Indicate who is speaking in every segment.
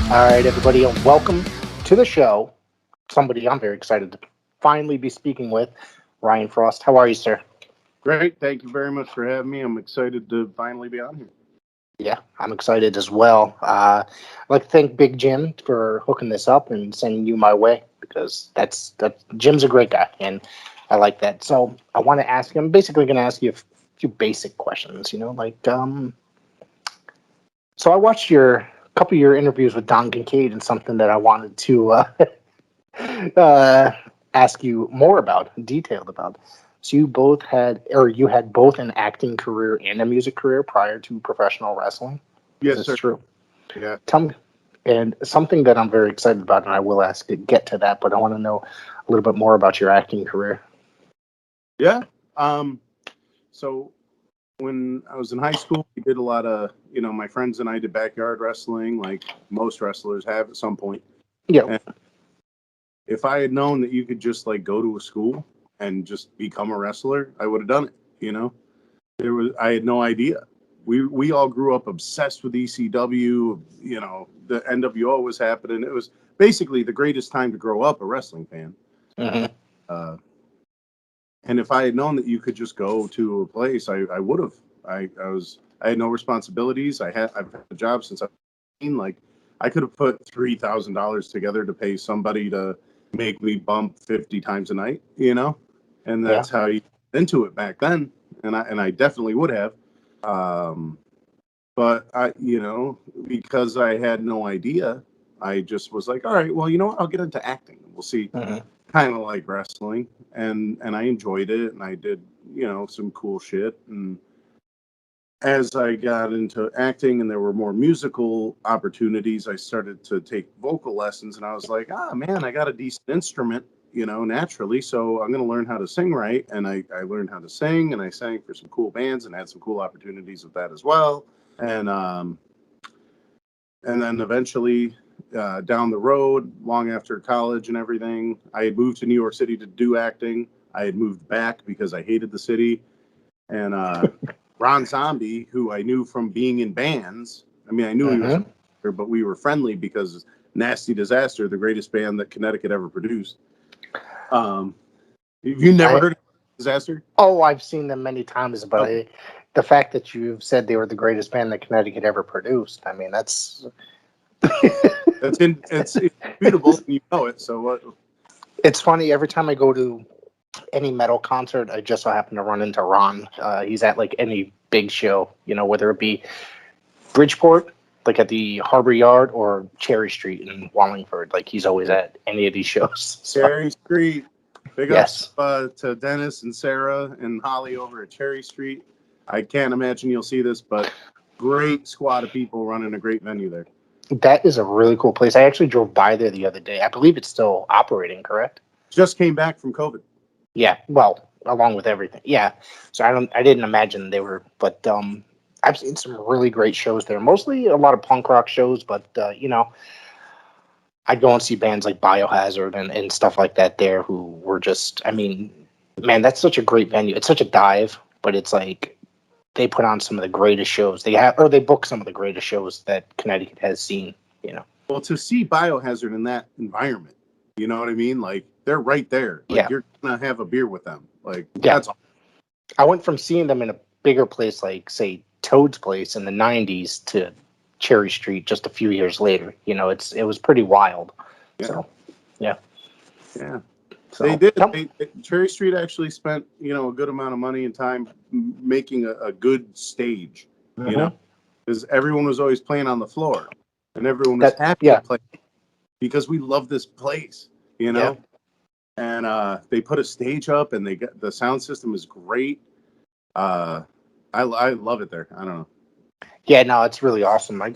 Speaker 1: All right, everybody, and welcome to the show. Somebody I'm very excited to finally be speaking with, Ryan Frost. How are you, sir?
Speaker 2: Great. Thank you very much for having me. I'm excited to finally be on here.
Speaker 1: Yeah, I'm excited as well. I'd like to thank Big Jim for hooking this up and sending you my way because that Jim's a great guy, and I like that. So I want to ask you. I'm basically going to ask you a few basic questions. So I watched your couple of your interviews with Don Kincaid, and something that I wanted to uh, ask you more about, detailed about. So you had both an acting career and a music career prior to professional wrestling. Is
Speaker 2: Yes,
Speaker 1: this
Speaker 2: sir.
Speaker 1: true?
Speaker 2: Yeah.
Speaker 1: Tell me, and something that I'm very excited about, and I will get to that, but I want to know a little bit more about your acting career.
Speaker 2: Yeah. So when I was in high school, we did a lot of, my friends and I did backyard wrestling, like most wrestlers have at some point.
Speaker 1: Yeah,
Speaker 2: And if I had known that you could just like go to a school and just become a wrestler, I would have done it. I had no idea. We all grew up obsessed with ECW. The NWO was happening. It was basically the greatest time to grow up a wrestling fan.
Speaker 1: hmm
Speaker 2: Uh, and if I had known that you could just go to a place, I would have. I had no responsibilities. I've had a job since I was 18. Like I could have put $3,000 together to pay somebody to make me bump 50 times a night, and
Speaker 1: yeah,
Speaker 2: that's how you get into it back then. And I definitely would have. Um, but because I had no idea, I just was like, all right, well, you know what? I'll get into acting. We'll see.
Speaker 1: hmm
Speaker 2: Kind of like wrestling, and I enjoyed it, and I did some cool shit. And as I got into acting, and there were more musical opportunities, I started to take vocal lessons, and I was like, man, I got a decent instrument, naturally. So I'm going to learn how to sing right, and I learned how to sing, and I sang for some cool bands, and had some cool opportunities with that as well. And then eventually, down the road, long after college and everything, I had moved to New York City to do acting. I had moved back because I hated the city. And Ron Zombie, who I knew from being in bands, I mean, I knew he was a
Speaker 1: hmm
Speaker 2: actor, but we were friendly because Nasty Disaster, the greatest band that Connecticut ever produced. Um, have you never
Speaker 1: I
Speaker 2: heard of Disaster?
Speaker 1: Oh, I've seen them many times, but
Speaker 2: Okay.
Speaker 1: the fact that you've said they were the greatest band that Connecticut ever produced, I mean, that's
Speaker 2: It's indisputable, and you know it. So what?
Speaker 1: it's funny. Every time I go to any metal concert, I just so happen to run into Ron. He's at like any big show, whether it be Bridgeport, like at the Harbor Yard, or Cherry Street in Wallingford. Like he's always at any of these shows. So
Speaker 2: Cherry Street. Big up
Speaker 1: yes,
Speaker 2: to Dennis and Sarah and Holly over at Cherry Street. I can't imagine you'll see this, but great squad of people running a great venue there.
Speaker 1: that is a really cool place. I actually drove by there the other day. I believe it's still operating, correct?
Speaker 2: Just came back from COVID.
Speaker 1: Yeah, well, along with everything. Yeah. So I didn't imagine they were, but I've seen some really great shows there. Mostly a lot of punk rock shows, but I'd go and see bands like Biohazard and stuff like that there who were just, I mean, man, that's such a great venue. It's such a dive, but it's like they put on some of the greatest shows. They book some of the greatest shows that Connecticut has seen.
Speaker 2: Well, to see Biohazard in that environment, you know what I mean? Like they're right there. Like
Speaker 1: Yeah.
Speaker 2: you're gonna have a beer with them. Like
Speaker 1: Yeah.
Speaker 2: that's all.
Speaker 1: I went from seeing them in a bigger place like, say, Toad's Place in the 90s to Cherry Street just a few years later. It was pretty wild.
Speaker 2: Yeah,
Speaker 1: So, yeah.
Speaker 2: yeah. They
Speaker 1: So,
Speaker 2: did.
Speaker 1: nope.
Speaker 2: Cherry Street actually spent a good amount of money and time making a good stage. You know,
Speaker 1: hmm
Speaker 2: because everyone was always playing on the floor, and everyone was
Speaker 1: That,
Speaker 2: happy to
Speaker 1: yeah,
Speaker 2: play because we love this place. You
Speaker 1: yeah.
Speaker 2: know, and they put a stage up, and they got the sound system is great. Uh, I love it there. I don't know.
Speaker 1: Yeah, no, it's really awesome. They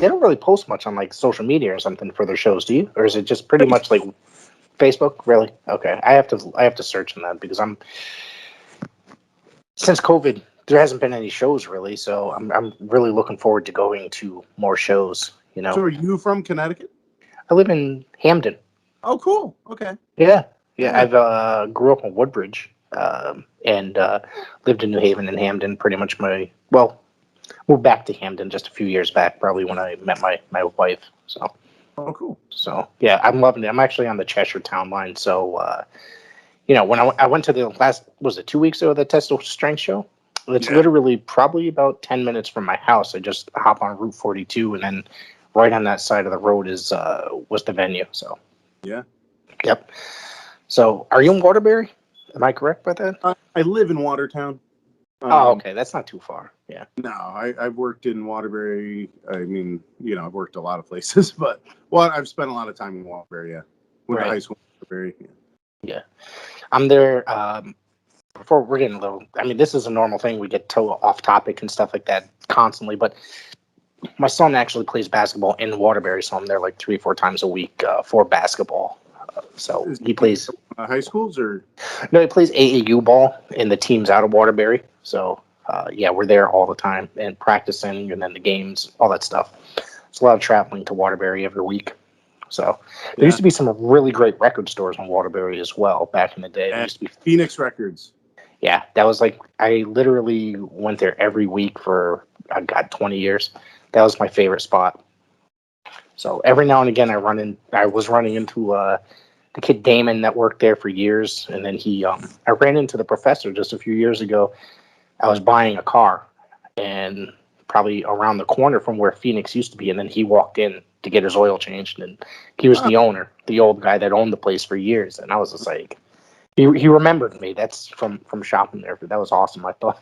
Speaker 1: don't really post much on like social media or something for their shows, do you? Or is it just pretty much like Facebook? Really? Okay. I have to search on that because since COVID, there hasn't been any shows really, so I'm really looking forward to going to more shows.
Speaker 2: So, are you from Connecticut?
Speaker 1: I live in Hamden.
Speaker 2: Oh, cool. Okay.
Speaker 1: Yeah, yeah.
Speaker 2: Yeah.
Speaker 1: I've grew up in Woodbridge, and lived in New Haven and Hamden pretty much moved back to Hamden just a few years back, probably when I met my wife. So.
Speaker 2: Oh, cool.
Speaker 1: So yeah, I'm loving it. I'm actually on the Cheshire Town line. So when I went to the last, was it 2 weeks ago, the Tesla Strength Show? It's literally probably about 10 minutes from my house. I just hop on Route 42, and then right on that side of the road was the venue. So
Speaker 2: yeah,
Speaker 1: yep. So are you in Waterbury? Am I correct by that?
Speaker 2: I live in Watertown.
Speaker 1: Oh, okay, that's not too far. Yeah.
Speaker 2: No, I've worked in Waterbury. I mean, I've worked a lot of places, but I've spent a lot of time in Waterbury. Yeah, went to high school in Waterbury.
Speaker 1: Yeah, I'm there. Before we're getting a little, I mean, this is a normal thing. We get totally off topic and stuff like that constantly, but my son actually plays basketball in Waterbury, so I'm there like 3-4 times a week for basketball. So he plays
Speaker 2: high schools or
Speaker 1: no, he plays AAU ball, and the team's out of Waterbury. So yeah, we're there all the time and practicing, and then the games, all that stuff. It's a lot of traveling to Waterbury every week. So there used to be some really great record stores in Waterbury as well back in the day. There used to be
Speaker 2: Phoenix Records.
Speaker 1: Yeah, that was like, I literally went there every week for, I got 20 years. That was my favorite spot. So every now and again, I was running into the kid Damon that worked there for years. And then I ran into the professor just a few years ago. I was buying a car, and probably around the corner from where Phoenix used to be. And then he walked in to get his oil changed. And he was the owner, the old guy that owned the place for years. And I was just like, he remembered me. That's from shopping there. That was awesome, I thought.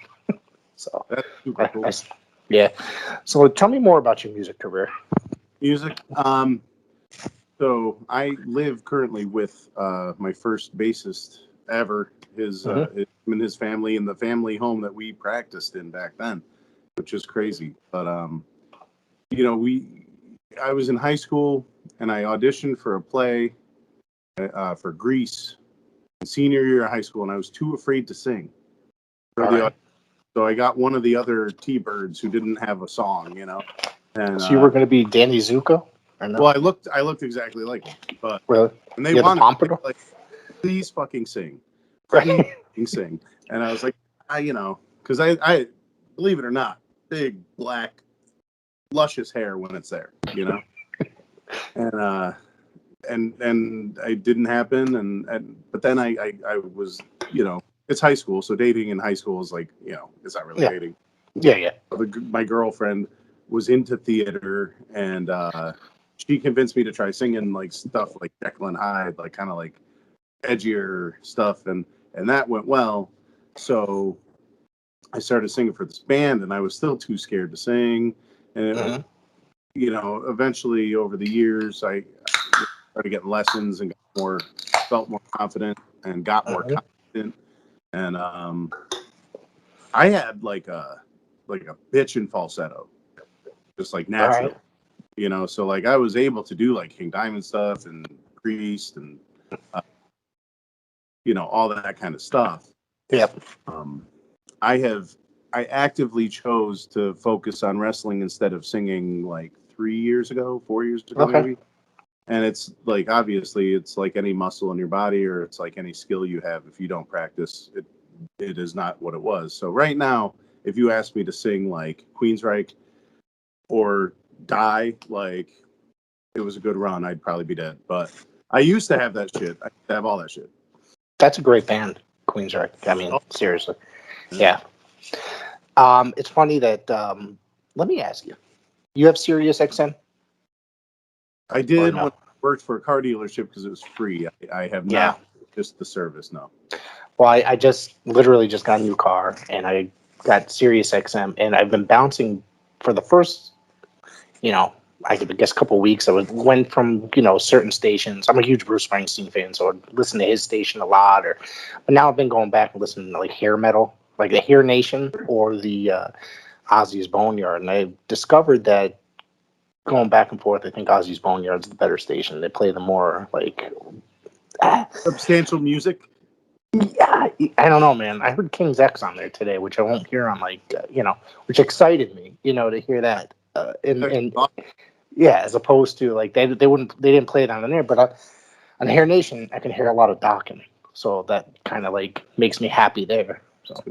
Speaker 1: So
Speaker 2: that's super cool.
Speaker 1: Yeah. So tell me more about your music career.
Speaker 2: Music. So I live currently with my first bassist ever. Him and his family in the family home that we practiced in back then, which is crazy. But I was in high school and I auditioned for a play for Grease. Senior year of high school, and I was too afraid to sing. So I got one of the other T-Birds who didn't have a song, And
Speaker 1: so you were going to be Danny Zuko? Or no?
Speaker 2: Well, I looked exactly like him, but
Speaker 1: really,
Speaker 2: and they wanted me, like, please fucking sing, please fucking sing, and I was like, because I believe it or not, big black, luscious hair when it's there, and it didn't happen, but then I was, it's high school, so dating in high school is like, it's not really dating.
Speaker 1: Yeah.
Speaker 2: My girlfriend was into theater, and she convinced me to try singing like stuff like Jekyll and Hyde, like kind of like edgier stuff, and that went well. So I started singing for this band, and I was still too scared to sing, and eventually over the years I started getting lessons and felt more confident and got more confident. And I had like a bitchin' falsetto, just like natural, so like I was able to do like King Diamond stuff and Priest and all that kind of stuff.
Speaker 1: Yep.
Speaker 2: I actively chose to focus on wrestling instead of singing like 4 years ago, maybe. And it's like, obviously, it's like any muscle in your body, or it's like any skill you have. If you don't practice, it is not what it was. So right now, if you ask me to sing like Queensryche or Die, like, it was a good run, I'd probably be dead. But I used to have that shit. I used to have all that shit.
Speaker 1: That's a great band, Queensryche. I mean, seriously. Yeah. It's funny that, let me ask you, you have Sirius XM?
Speaker 2: I did when I worked for a car dealership because it was free. I have not, just the service, no.
Speaker 1: Well, I just literally just got a new car, and I got Sirius XM, and I've been bouncing for the first, I guess a couple of weeks. I went from, certain stations. I'm a huge Bruce Springsteen fan, so I'd listen to his station a lot. But now I've been going back and listening to like hair metal, like the Hair Nation or the Ozzy's Boneyard, and I discovered that going back and forth, I think Ozzy's Boneyard's the better station. They play the more like
Speaker 2: substantial music.
Speaker 1: Yeah, I don't know, man. I heard King's X on there today, which I won't hear on which excited me, to hear that. And yeah, as opposed to like they didn't play it on there, but on Hair Nation, I can hear a lot of Dokken, so that kind of like makes me happy there. So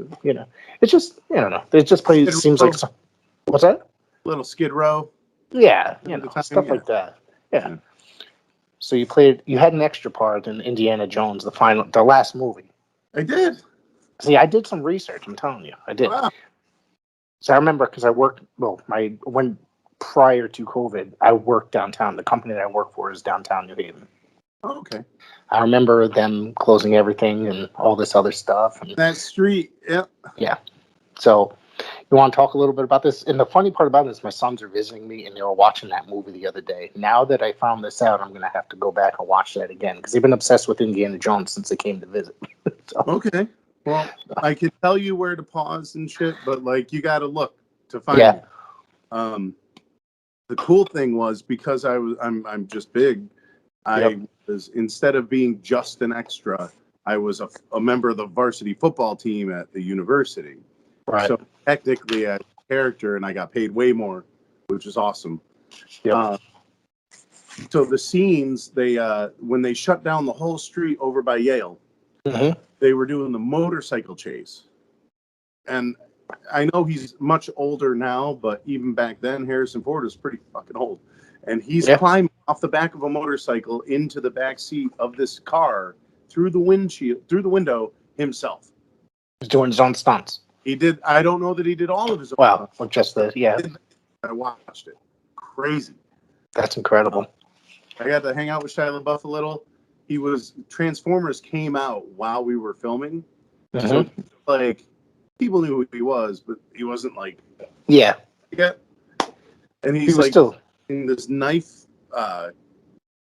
Speaker 1: it's just, I don't know. It just plays. Seems like What's that?
Speaker 2: Little Skid Row.
Speaker 1: Yeah,
Speaker 2: At the time,
Speaker 1: stuff
Speaker 2: yeah.
Speaker 1: like that. Yeah.
Speaker 2: Yeah.
Speaker 1: So you had an extra part in Indiana Jones, the last movie.
Speaker 2: I did.
Speaker 1: See, I did some research. I'm telling you, I did.
Speaker 2: Wow.
Speaker 1: So I remember because I worked. Well, when prior to COVID, I worked downtown. The company that I work for is downtown New Haven.
Speaker 2: Oh, okay.
Speaker 1: I remember them closing everything and all this other stuff. And,
Speaker 2: That street. Yep.
Speaker 1: yeah. So you want to talk a little bit about this? And the funny part about it is my sons are visiting me and they were watching that movie the other day. Now that I found this out, I'm going to have to go back and watch that again because they've been obsessed with Indiana Jones since they came to visit. So,
Speaker 2: Okay. Well, I can tell you where to pause and shit, but like you got to look to find
Speaker 1: yeah.
Speaker 2: it. The cool thing was because I'm just big. I was, instead of being just an extra, I was a member of the varsity football team at the university.
Speaker 1: Right.
Speaker 2: So technically a character, and I got paid way more, which is awesome.
Speaker 1: Yep.
Speaker 2: So the scenes, they when they shut down the whole street over by Yale,
Speaker 1: Mm-hmm.
Speaker 2: they were doing the motorcycle chase. And I know he's much older now, but even back then, Harrison Ford was pretty fucking old. And he's climbing off the back of a motorcycle into the back seat of this car through the window himself.
Speaker 1: He's doing his own stunts.
Speaker 2: He did. I don't know that he did all of his own.
Speaker 1: Wow. Well, just the, yeah.
Speaker 2: I watched it. Crazy.
Speaker 1: That's incredible.
Speaker 2: I got to hang out with Shia LaBeouf a little. Transformers came out while we were filming.
Speaker 1: Mm-hmm.
Speaker 2: So, like, people knew who he was, but he wasn't like,
Speaker 1: yeah.
Speaker 2: And
Speaker 1: He
Speaker 2: he's
Speaker 1: was
Speaker 2: like
Speaker 1: still
Speaker 2: in this knife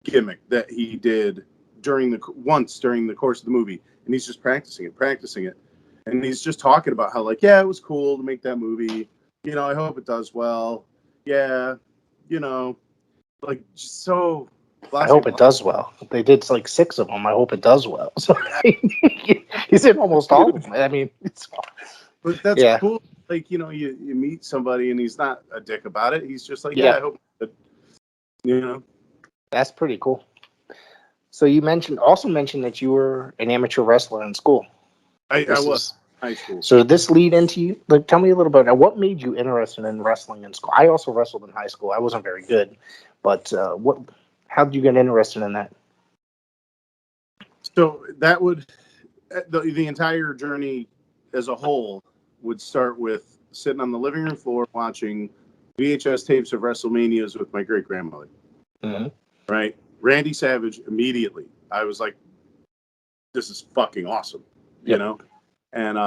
Speaker 2: gimmick that he did during the course of the movie, and he's just practicing it, and he's just talking about how like, yeah, it was cool to make that movie. You know, I hope it does well. Yeah, you know, like just so.
Speaker 1: I hope it does well. They did like 6 of them. I hope it does well. So he's in almost all of them. I mean,
Speaker 2: but that's cool. Like, you know, you meet somebody and he's not a dick about it. He's just like, yeah, I hope it, you know.
Speaker 1: That's pretty cool. So you also mentioned that you were an amateur wrestler in school.
Speaker 2: I was high school.
Speaker 1: So did this lead into you? Like, tell me a little bit. What made you interested in wrestling in school? I also wrestled in high school. I wasn't very good, but how did you get interested in that?
Speaker 2: So that would the entire journey as a whole would start with sitting on the living room floor watching VHS tapes of WrestleManias with my great grandmother.
Speaker 1: Mm-hmm.
Speaker 2: Right, Randy Savage. Immediately, I was like, "This is fucking awesome," you know. And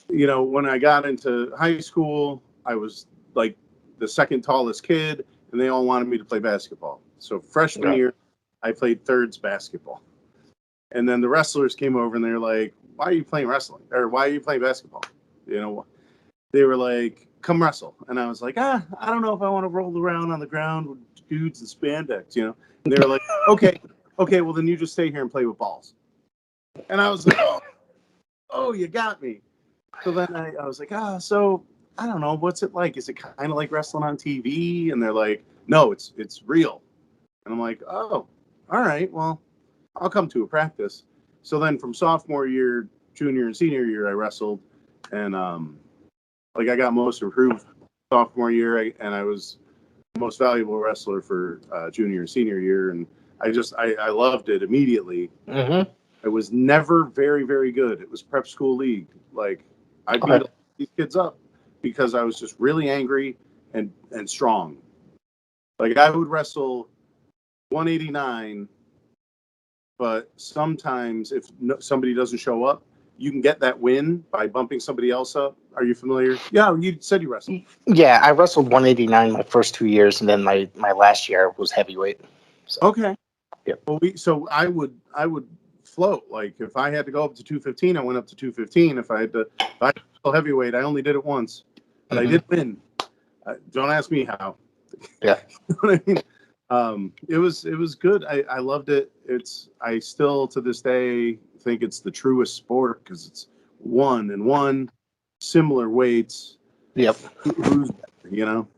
Speaker 2: you know, when I got into high school, I was like the second tallest kid, and they all wanted me to play basketball. So freshman year, I played thirds basketball. And then the wrestlers came over and they're like, why are you playing wrestling? Or why are you playing basketball? You know, they were like, come wrestle. And I was like, I don't know if I want to roll around on the ground with dudes and spandex, you know? And they were like, okay, well then you just stay here and play with balls. And I was like, oh, you got me. So then I was like, so I don't know, what's it like? Is it kind of like wrestling on TV? And they're like, no, it's real. And I'm like, oh, all right, well, I'll come to a practice. So then from sophomore year, junior and senior year, I wrestled. And like I got most improved sophomore year, and I was most valuable wrestler for junior and senior year. And I loved it immediately.
Speaker 1: Mm-hmm.
Speaker 2: I was never very, very good. It was prep school league. Like I beat these kids up because I was just really angry and strong. Like I would wrestle 189, but sometimes if somebody doesn't show up, you can get that win by bumping somebody else up. Are you familiar? Yeah, you said you wrestled.
Speaker 1: Yeah, I wrestled 189 my first 2 years, and then my last year was heavyweight. So.
Speaker 2: Okay.
Speaker 1: Yeah.
Speaker 2: Well, so I would float. Like if I had to go up to 215, I went up to 215. If I go heavyweight, I only did it once, but I did win. Don't ask me how.
Speaker 1: Yeah.
Speaker 2: You know what I mean? It was good. I loved it. I still to this day think it's the truest sport because it's one similar weights.
Speaker 1: Yep.
Speaker 2: Who's better, you know?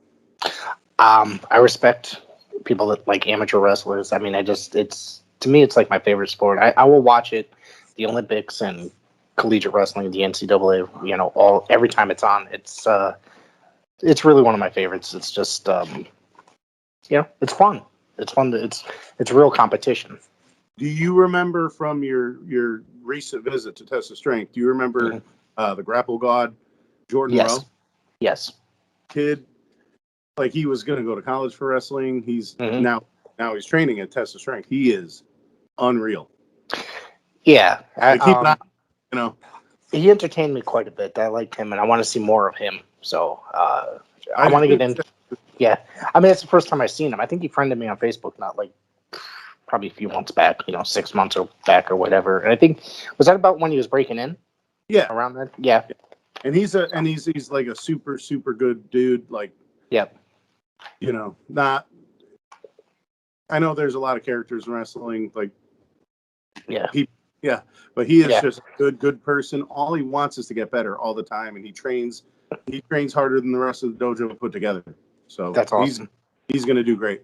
Speaker 1: I respect people that like amateur wrestlers. I mean, to me, it's like my favorite sport. I will watch it, the Olympics and collegiate wrestling, the NCAA. You know, every time it's on, it's really one of my favorites. It's just it's fun. It's fun. It's real competition.
Speaker 2: Do you remember from your recent visit to Test of Strength? Do you remember the Grapple God, Jordan
Speaker 1: Yes.
Speaker 2: Rowe?
Speaker 1: Yes.
Speaker 2: Kid, like he was going to go to college for wrestling. He's now he's training at Test of Strength. He is unreal.
Speaker 1: Yeah.
Speaker 2: He
Speaker 1: He entertained me quite a bit. I liked him, and I want to see more of him. So I want to get in. Yeah, I mean, it's the first time I've seen him. I think he friended me on Facebook, not like probably a few months back, 6 months back or whatever. And I think was that about when he was breaking in?
Speaker 2: Yeah,
Speaker 1: around that. Yeah,
Speaker 2: and he's like a super good dude. Like,
Speaker 1: yep.
Speaker 2: Not. I know there's a lot of characters in wrestling, like.
Speaker 1: Yeah.
Speaker 2: But he is just a good person. All he wants is to get better all the time, and he trains harder than the rest of the dojo put together. So
Speaker 1: that's awesome.
Speaker 2: He's going to do great.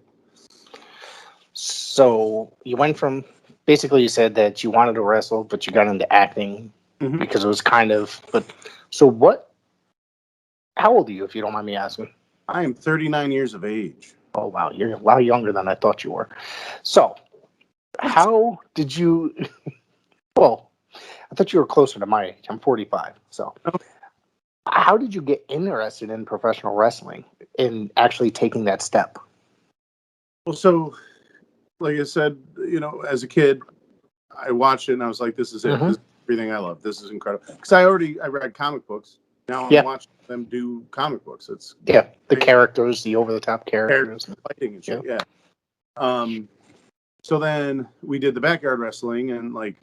Speaker 1: So you went from basically, you said that you wanted to wrestle, but you got into acting because it was kind of. But so what? How old are you, if you don't mind me asking?
Speaker 2: I am 39 years of age.
Speaker 1: Oh wow, you're a lot younger than I thought you were. So how did you? Well, I thought you were closer to my age. I'm 45. So how did you get interested in professional wrestling and actually taking that step?
Speaker 2: Well, so like I said, as a kid, I watched it and I was like, this is it. This is everything I love. This is incredible. Because I read comic books. Now I'm watching them do comic books. It's
Speaker 1: the characters, the over-the-top characters.
Speaker 2: Fighting and shit. Yeah. So then we did the backyard wrestling, and like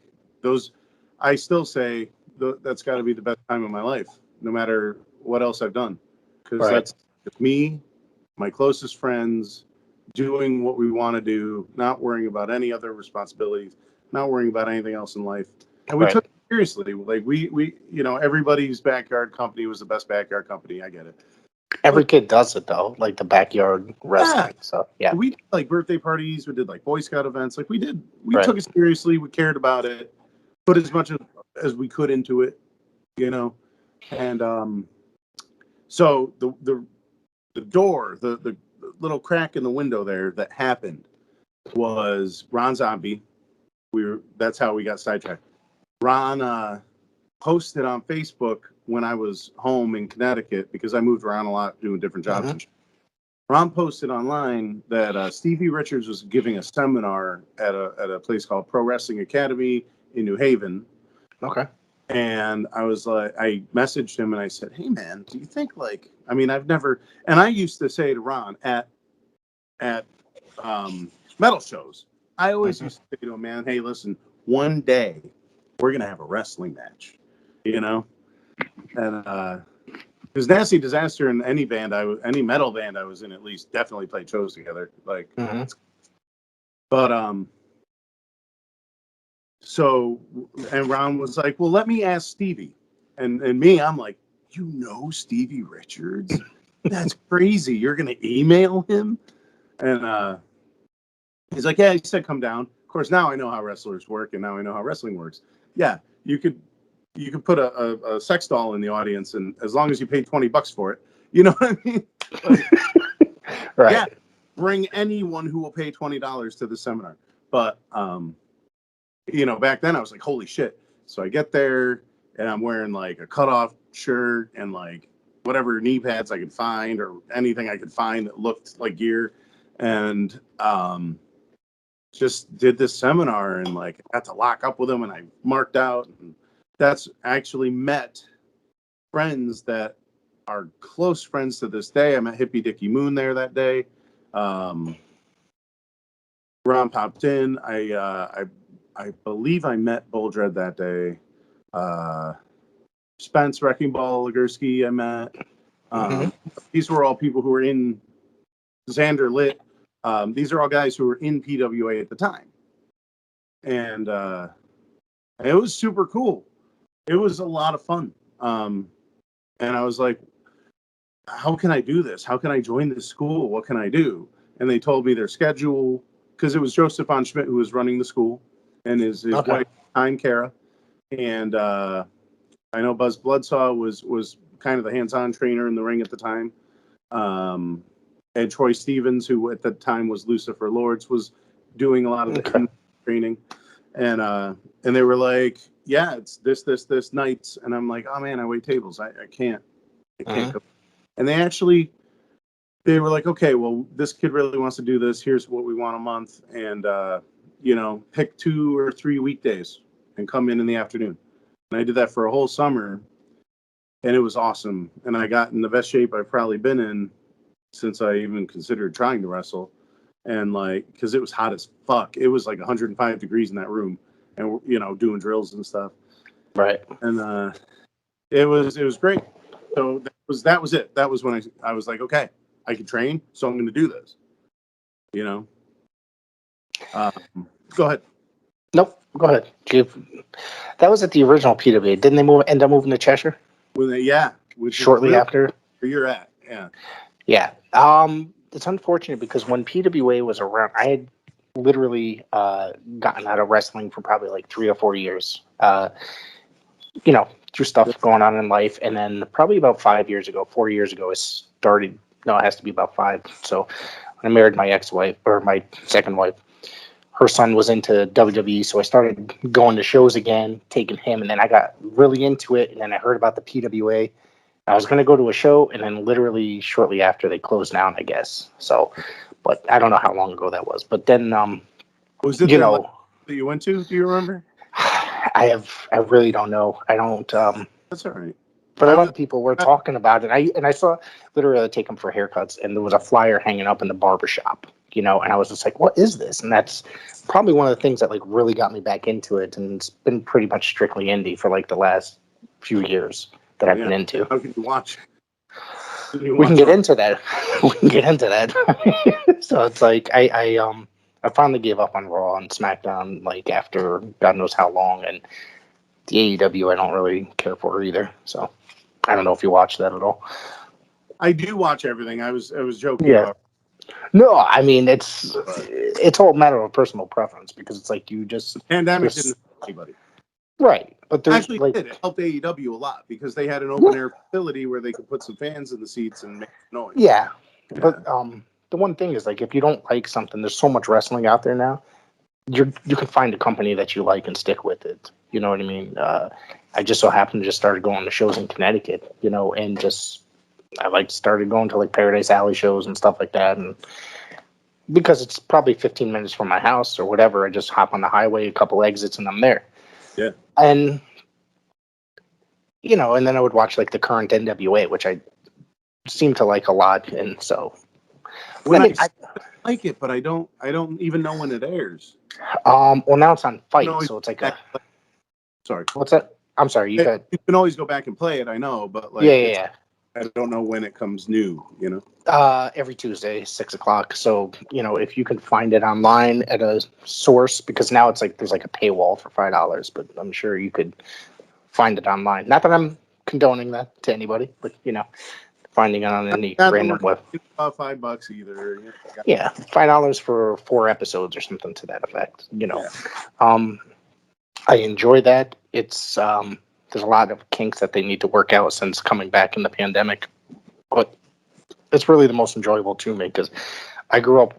Speaker 2: those, I still say that's got to be the best time of my life, no matter what else I've done. Because that's me, my closest friends, doing what we want to do, not worrying about any other responsibilities, not worrying about anything else in life. And we took it seriously. Like we everybody's backyard company was the best backyard company. I get it.
Speaker 1: Every kid does it though, like the backyard wrestling.
Speaker 2: Yeah.
Speaker 1: So
Speaker 2: we did like birthday parties. We did like Boy Scout events. Like we took it seriously. We cared about it. Put as much as we could into it, And so the door, the little crack in the window there that happened was Ron Zombie. That's how we got sidetracked. Ron posted on Facebook when I was home in Connecticut, because I moved around a lot doing different jobs. And Ron posted online that Stevie Richards was giving a seminar at a place called Pro Wrestling Academy in New Haven.
Speaker 1: Okay.
Speaker 2: And I was like, I messaged him and I said, hey man, do you think I've never, and I used to say to Ron at metal shows, I always used to say to him, man, hey, listen, one day we're going to have a wrestling match, And because Nasty Disaster and any metal band I was in, at least definitely played shows together. So, and Ron was like, well, let me ask Stevie. And me, I'm like, Stevie Richards? That's crazy. You're going to email him? And he's like, yeah, he said, come down. Of course, now I know how wrestlers work, and now I know how wrestling works. Yeah, you could put a sex doll in the audience, and as long as you pay $20 for it, you know what I mean?
Speaker 1: Right.
Speaker 2: Yeah, bring anyone who will pay $20 to the seminar. But back then I was like, holy shit. So I get there and I'm wearing like a cutoff shirt and like whatever knee pads I could find or anything I could find that looked like gear, and just did this seminar and like got to lock up with them, and I marked out, and that's actually met friends that are close friends to this day. I met Hippie Dickie Moon there that day. Ron popped in. I believe I met Bull Dredd that day. Spence Wrecking Ball Legursky I met. These were all people who were in Xander Lit. These are all guys who were in PWA at the time. And it was super cool. It was a lot of fun. And I was like, how can I do this? How can I join this school? What can I do? And they told me their schedule, because it was Joseph von Schmidt who was running the school, and his wife, Time Kara. And I know Buzz Bloodsaw was kind of the hands-on trainer in the ring at the time. And Troy Stevens, who at the time was Lucifer Lords, was doing a lot of the training. And they were like, yeah, it's this nights. And I'm like, oh man, I wait tables. I can't go. And they were like, okay, well, this kid really wants to do this. Here's what we want a month. And, pick 2 or 3 weekdays and come in the afternoon. And I did that for a whole summer. And it was awesome. And I got in the best shape I've probably been in since I even considered trying to wrestle. And because it was hot as fuck. It was like 105 degrees in that room, and doing drills and stuff.
Speaker 3: Right.
Speaker 2: And it was great. So that was it. That was when I was like, okay, I can train, so I'm going to do this. Go ahead.
Speaker 3: Nope. Go ahead. That was at the original PWA. Didn't they end up moving to Cheshire?
Speaker 2: Shortly
Speaker 3: after.
Speaker 2: Where you're at, yeah.
Speaker 3: Yeah. It's unfortunate because when PWA was around, I had literally gotten out of wrestling for probably like 3 or 4 years. Through stuff going on in life, and then probably about 4 years ago, it started. No, it has to be about 5. So when I married my ex-wife, or my second wife, her son was into WWE, so I started going to shows again, taking him, and then I got really into it, and then I heard about the PWA. I was going to go to a show, and then literally shortly after they closed down, I guess. So, but I don't know how long ago that was. But then,
Speaker 2: was it that you went to? Do you remember?
Speaker 3: I really don't know. I don't.
Speaker 2: That's all right.
Speaker 3: But a lot of people were talking about it. I saw literally take them for haircuts, and there was a flyer hanging up in the barbershop, and I was just like, what is this? And that's probably one of the things that really got me back into it. And it's been pretty much strictly indie for the last few years that I've been into.
Speaker 2: How can you watch?
Speaker 3: We can get into that. So it's like I finally gave up on Raw and SmackDown after God knows how long, and the AEW I don't really care for either. So I don't know if you watch that at all.
Speaker 2: I do watch everything. I was joking.
Speaker 3: Yeah. No, I mean it's all a matter of personal preference, because it's like you just
Speaker 2: the pandemic didn't help anybody.
Speaker 3: Right, but there's
Speaker 2: actually it helped AEW a lot because they had an open air facility where they could put some fans in the seats and make noise.
Speaker 3: Yeah. But the one thing is if you don't like something, there's so much wrestling out there now. You can find a company that you like and stick with it. You know what I mean? I just so happened to just started going to shows in Connecticut, and just I started going to Paradise Alley shows and stuff like that, and because it's probably 15 minutes from my house or whatever, I just hop on the highway, a couple exits, and I'm there.
Speaker 2: Yeah.
Speaker 3: And and then I would watch the current NWA, which I seem to like a lot, and so
Speaker 2: I like it, but I don't even know when it airs.
Speaker 3: Well, now it's on Fight, so it's
Speaker 2: sorry.
Speaker 3: What's that? I'm sorry. You
Speaker 2: can always go back and play it. I know, but
Speaker 3: yeah.
Speaker 2: I don't know when it comes new.
Speaker 3: Every Tuesday, 6:00. So if you can find it online at a source, because now it's there's a paywall for $5, but I'm sure you could find it online. Not that I'm condoning that to anybody, but finding it on any random web.
Speaker 2: About $5 either.
Speaker 3: Yeah, $5 for 4 episodes or something to that effect. I enjoy that. It's there's a lot of kinks that they need to work out since coming back in the pandemic, but it's really the most enjoyable to me because I grew up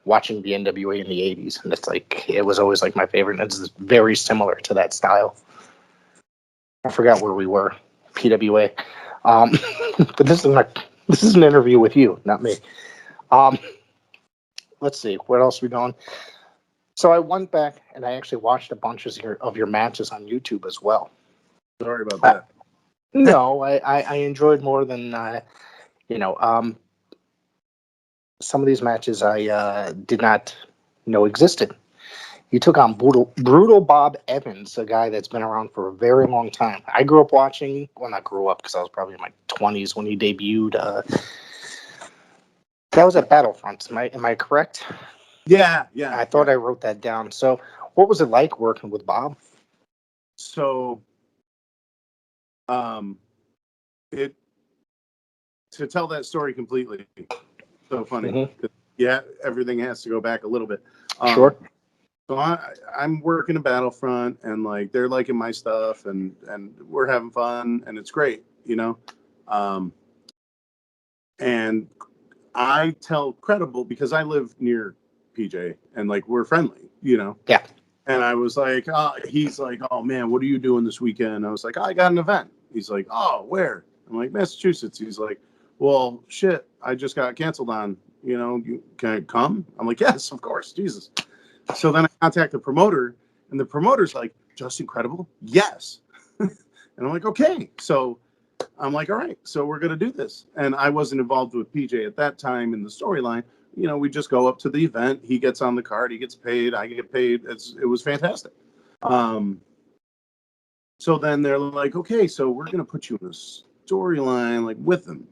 Speaker 3: watching the NWA in the 80s, and it's it was always my favorite. And it's very similar to that style. I forgot where we were, PWA. But this is an interview with you, not me. Let's see, where else are we going? So I went back and I actually watched a bunch of your matches on YouTube as well.
Speaker 2: Sorry about that.
Speaker 3: No, I enjoyed more than some of these matches I did not know existed. You took on Brutal Bob Evans, a guy that's been around for a very long time. I grew up watching, well, not grew up because I was probably in my 20s when he debuted. That was at Battlefront. Am I correct?
Speaker 2: Yeah.
Speaker 3: I thought I wrote that down. So what was it like working with Bob?
Speaker 2: So, to tell that story completely, so funny.
Speaker 3: Mm-hmm.
Speaker 2: Yeah, everything has to go back a little bit.
Speaker 3: Sure.
Speaker 2: So I'm working a Battlefront, and like they're liking my stuff, and we're having fun, and it's great, you know. And I tell Credible, because I live near PJ, and like we're friendly, you know.
Speaker 3: Yeah.
Speaker 2: And I was like, he's like, oh man, what are you doing this weekend? I was like, I got an event. He's like, oh, where? I'm like, Massachusetts. He's like, well, shit, I just got canceled on. You know, can I come? I'm like, yes, of course, Jesus. So then I contact the promoter, and the promoter's like, just incredible, yes. And I'm like, okay. So I'm like, all right, so we're gonna do this. And I wasn't involved with PJ at that time in the storyline. You know, we just go up to the event. He gets on the card. He gets paid. I get paid. It was fantastic. So then they're like, okay, so we're gonna put you in a storyline like with him.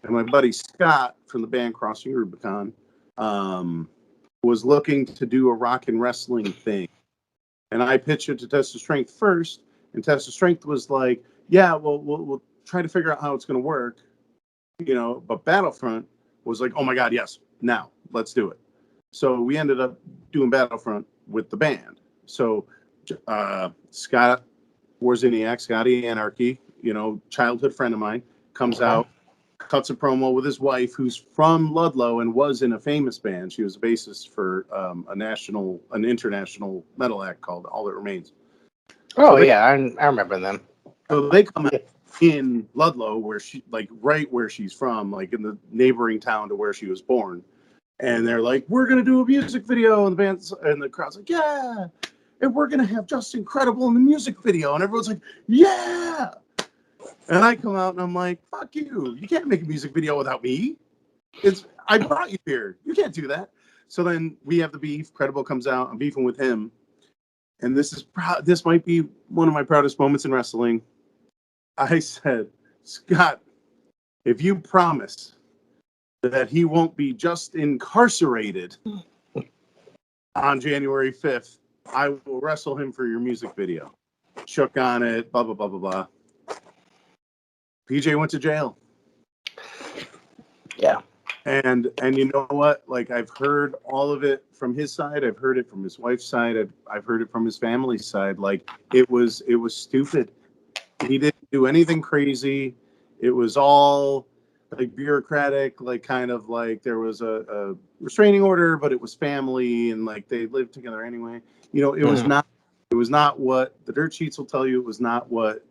Speaker 2: And my buddy Scott from the band Crossing Rubicon was looking to do a rock and wrestling thing. And I pitched it to Test of Strength first, and Test of Strength was like, yeah, well, we'll try to figure out how it's going to work, you know. But Battlefront was like, oh my God, yes, now let's do it. So we ended up doing Battlefront with the band. So Scott Warziniak, Scotty Anarchy, you know, childhood friend of mine, comes out, cuts a promo with his wife, who's from Ludlow and was in a famous band. She was a bassist for an international metal act called All That Remains.
Speaker 3: Oh, so yeah, I remember them.
Speaker 2: So they come out in Ludlow, where she, like, right where she's from, like in the neighboring town to where she was born. And they're like, we're going to do a music video. And the band's, and the crowd's like, yeah. And we're going to have Just Incredible in the music video. And everyone's like, yeah. And I come out and I'm like, fuck you. You can't make a music video without me. I brought you here. You can't do that. So then we have the beef. Credible comes out. I'm beefing with him. And this might be one of my proudest moments in wrestling. I said, Scott, if you promise that he won't be just incarcerated on January 5th, I will wrestle him for your music video. Shook on it, blah, blah, blah, blah, blah. PJ went to jail.
Speaker 3: Yeah.
Speaker 2: And you know what? Like, I've heard all of it from his side. I've heard it from his wife's side. I've heard it from his family's side. Like, it was stupid. He didn't do anything crazy. It was all like bureaucratic, like kind of like there was a restraining order, but it was family and like they lived together anyway. You know, it was not what the dirt sheets will tell you. It was not what,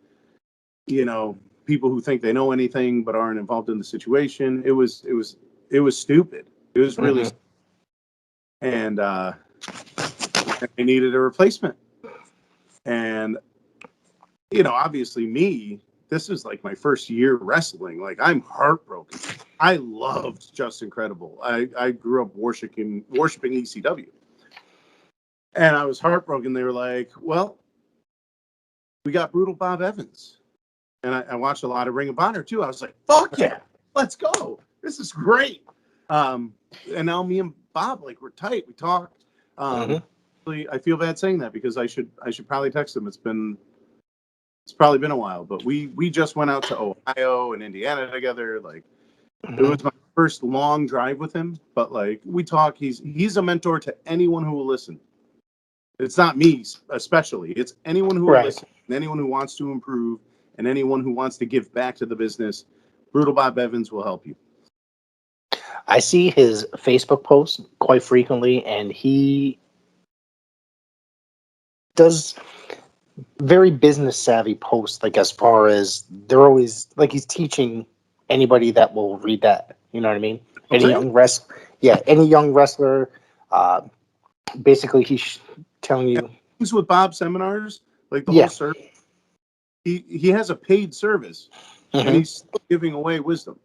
Speaker 2: you know, people who think they know anything but aren't involved in the situation. It was stupid. It was really stupid. And they needed a replacement. And, you know, obviously this is like my first year wrestling. Like, I'm heartbroken. I loved Just Incredible. I grew up worshiping ECW. And I was heartbroken. They were like, well, we got Brutal Bob Evans. And I watched a lot of Ring of Honor too. I was like, fuck yeah, let's go. This is great. And now me and Bob, like, we're tight. We talk. I feel bad saying that because I should probably text him. It's probably been a while, but we just went out to Ohio and Indiana together. Like, it was my first long drive with him, but like, we talk. He's a mentor to anyone who will listen. It's not me especially. It's anyone who will listen, and anyone who wants to improve, and anyone who wants to give back to the business. Brutal Bob Evans will help you.
Speaker 3: I see his Facebook posts quite frequently, and he does very business savvy posts, like, as far as they're always like he's teaching anybody that will read that, you know what I mean?
Speaker 2: Okay.
Speaker 3: Any young wrestler, basically he's telling you.
Speaker 2: Things with Bob seminars, like the whole service, he has a paid service, and he's still giving away wisdom.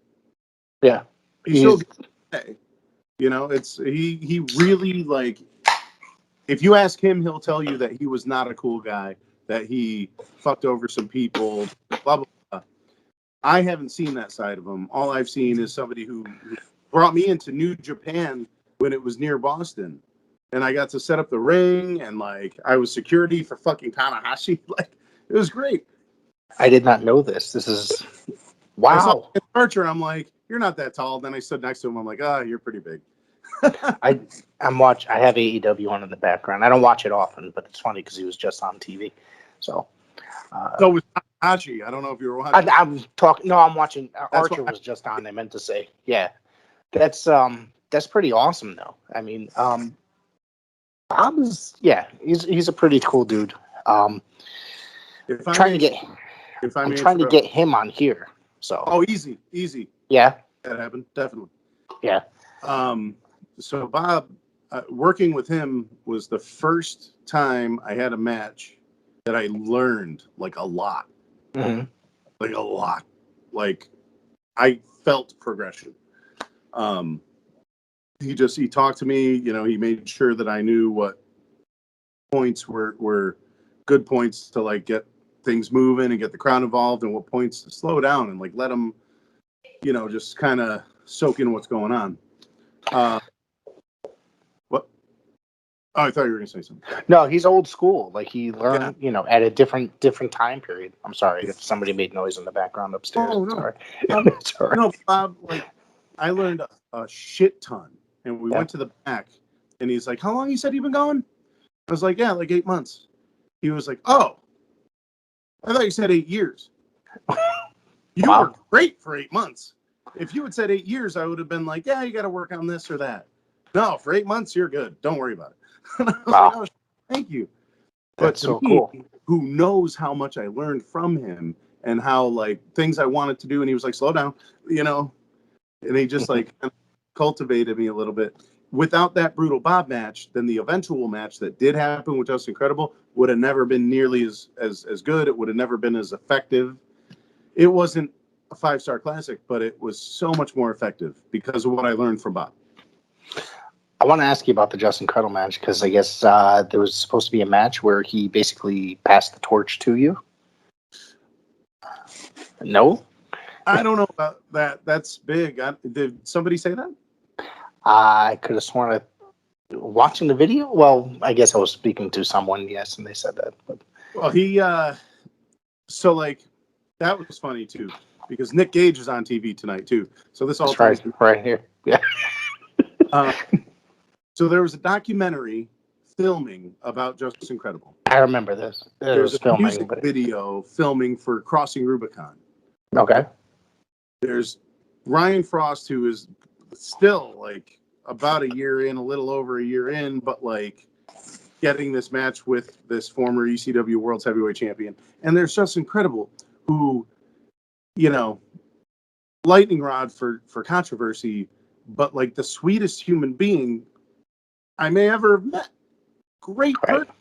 Speaker 3: Yeah,
Speaker 2: he's still giving away. You know, he really, like, if you ask him, he'll tell you that he was not a cool guy, that he fucked over some people, blah, blah, blah. I haven't seen that side of him. All I've seen is somebody who brought me into New Japan when it was near Boston. And I got to set up the ring, and like, I was security for fucking Tanahashi. Like, it was great.
Speaker 3: I did not know this. This is wow.
Speaker 2: I saw Archer, I'm like, you're not that tall. Then I stood next to him. I'm like, you're pretty big.
Speaker 3: I have AEW on in the background. I don't watch it often, but it's funny because he was just on TV. So.
Speaker 2: So was Tanahashi. I don't know if you were watching.
Speaker 3: I'm talking. No, I'm watching.
Speaker 2: That's
Speaker 3: Archer was just on. I meant to say, yeah, that's pretty awesome though. I mean, he's a pretty cool dude.
Speaker 2: If I
Speaker 3: Trying
Speaker 2: may,
Speaker 3: to get,
Speaker 2: if I
Speaker 3: I'm
Speaker 2: may
Speaker 3: trying to
Speaker 2: interrupt-
Speaker 3: get him on here. So,
Speaker 2: Oh, easy.
Speaker 3: yeah,
Speaker 2: That happened definitely.
Speaker 3: yeah,
Speaker 2: So Bob, working with him was the first time I had a match that I learned like a lot,
Speaker 3: mm-hmm.
Speaker 2: like a lot. Like I felt progression. He talked to me, he made sure that I knew what points were good points to like get things moving and get the crowd involved, and what points to slow down and like let them, just kind of soak in what's going on. What? Oh, I thought you were gonna say something.
Speaker 3: No, he's old school. Like he learned, at a different time period. I'm sorry if somebody made noise in the background upstairs.
Speaker 2: Oh, no.
Speaker 3: Sorry.
Speaker 2: Sorry. No, Bob. Like I learned a shit ton, and we went to the back, and he's like, "How long you said you've been going?" I was like, "Yeah, like 8 months." He was like, "Oh, I thought you said 8 years." You were great for 8 months. If you had said 8 years, I would have been like, "Yeah, you got to work on this or that." No, for 8 months, you're good. Don't worry about it. I was like, "Oh, thank you."
Speaker 3: That's so cool.
Speaker 2: Who knows how much I learned from him and how like things I wanted to do, and he was like, "Slow down," and he just like cultivated me a little bit. Without that Brutal Bob match, then the eventual match that did happen with Just Incredible would have never been nearly as good. It would have never been as effective. It wasn't a 5-star classic, but it was so much more effective because of what I learned from Bob.
Speaker 3: I want to ask you about the Just Incredible match because I guess there was supposed to be a match where he basically passed the torch to you. No?
Speaker 2: I don't know about that. That's big. Did somebody say that?
Speaker 3: I could have sworn watching the video. Well, I guess I was speaking to someone, yes, and they said that. But.
Speaker 2: Well, so like that was funny too because Nick Gage is on TV tonight too. So this all
Speaker 3: ties right here. Yeah.
Speaker 2: So there was a documentary filming about Just Incredible.
Speaker 3: I remember this.
Speaker 2: There's a music video filming for Crossing Rubicon.
Speaker 3: Okay.
Speaker 2: There's Ryan Frost, who is still like about a year in, a little over a year in, but like getting this match with this former ECW World's Heavyweight Champion. And there's Just Incredible, who, lightning rod for controversy, but like the sweetest human being I may ever have met. Great person.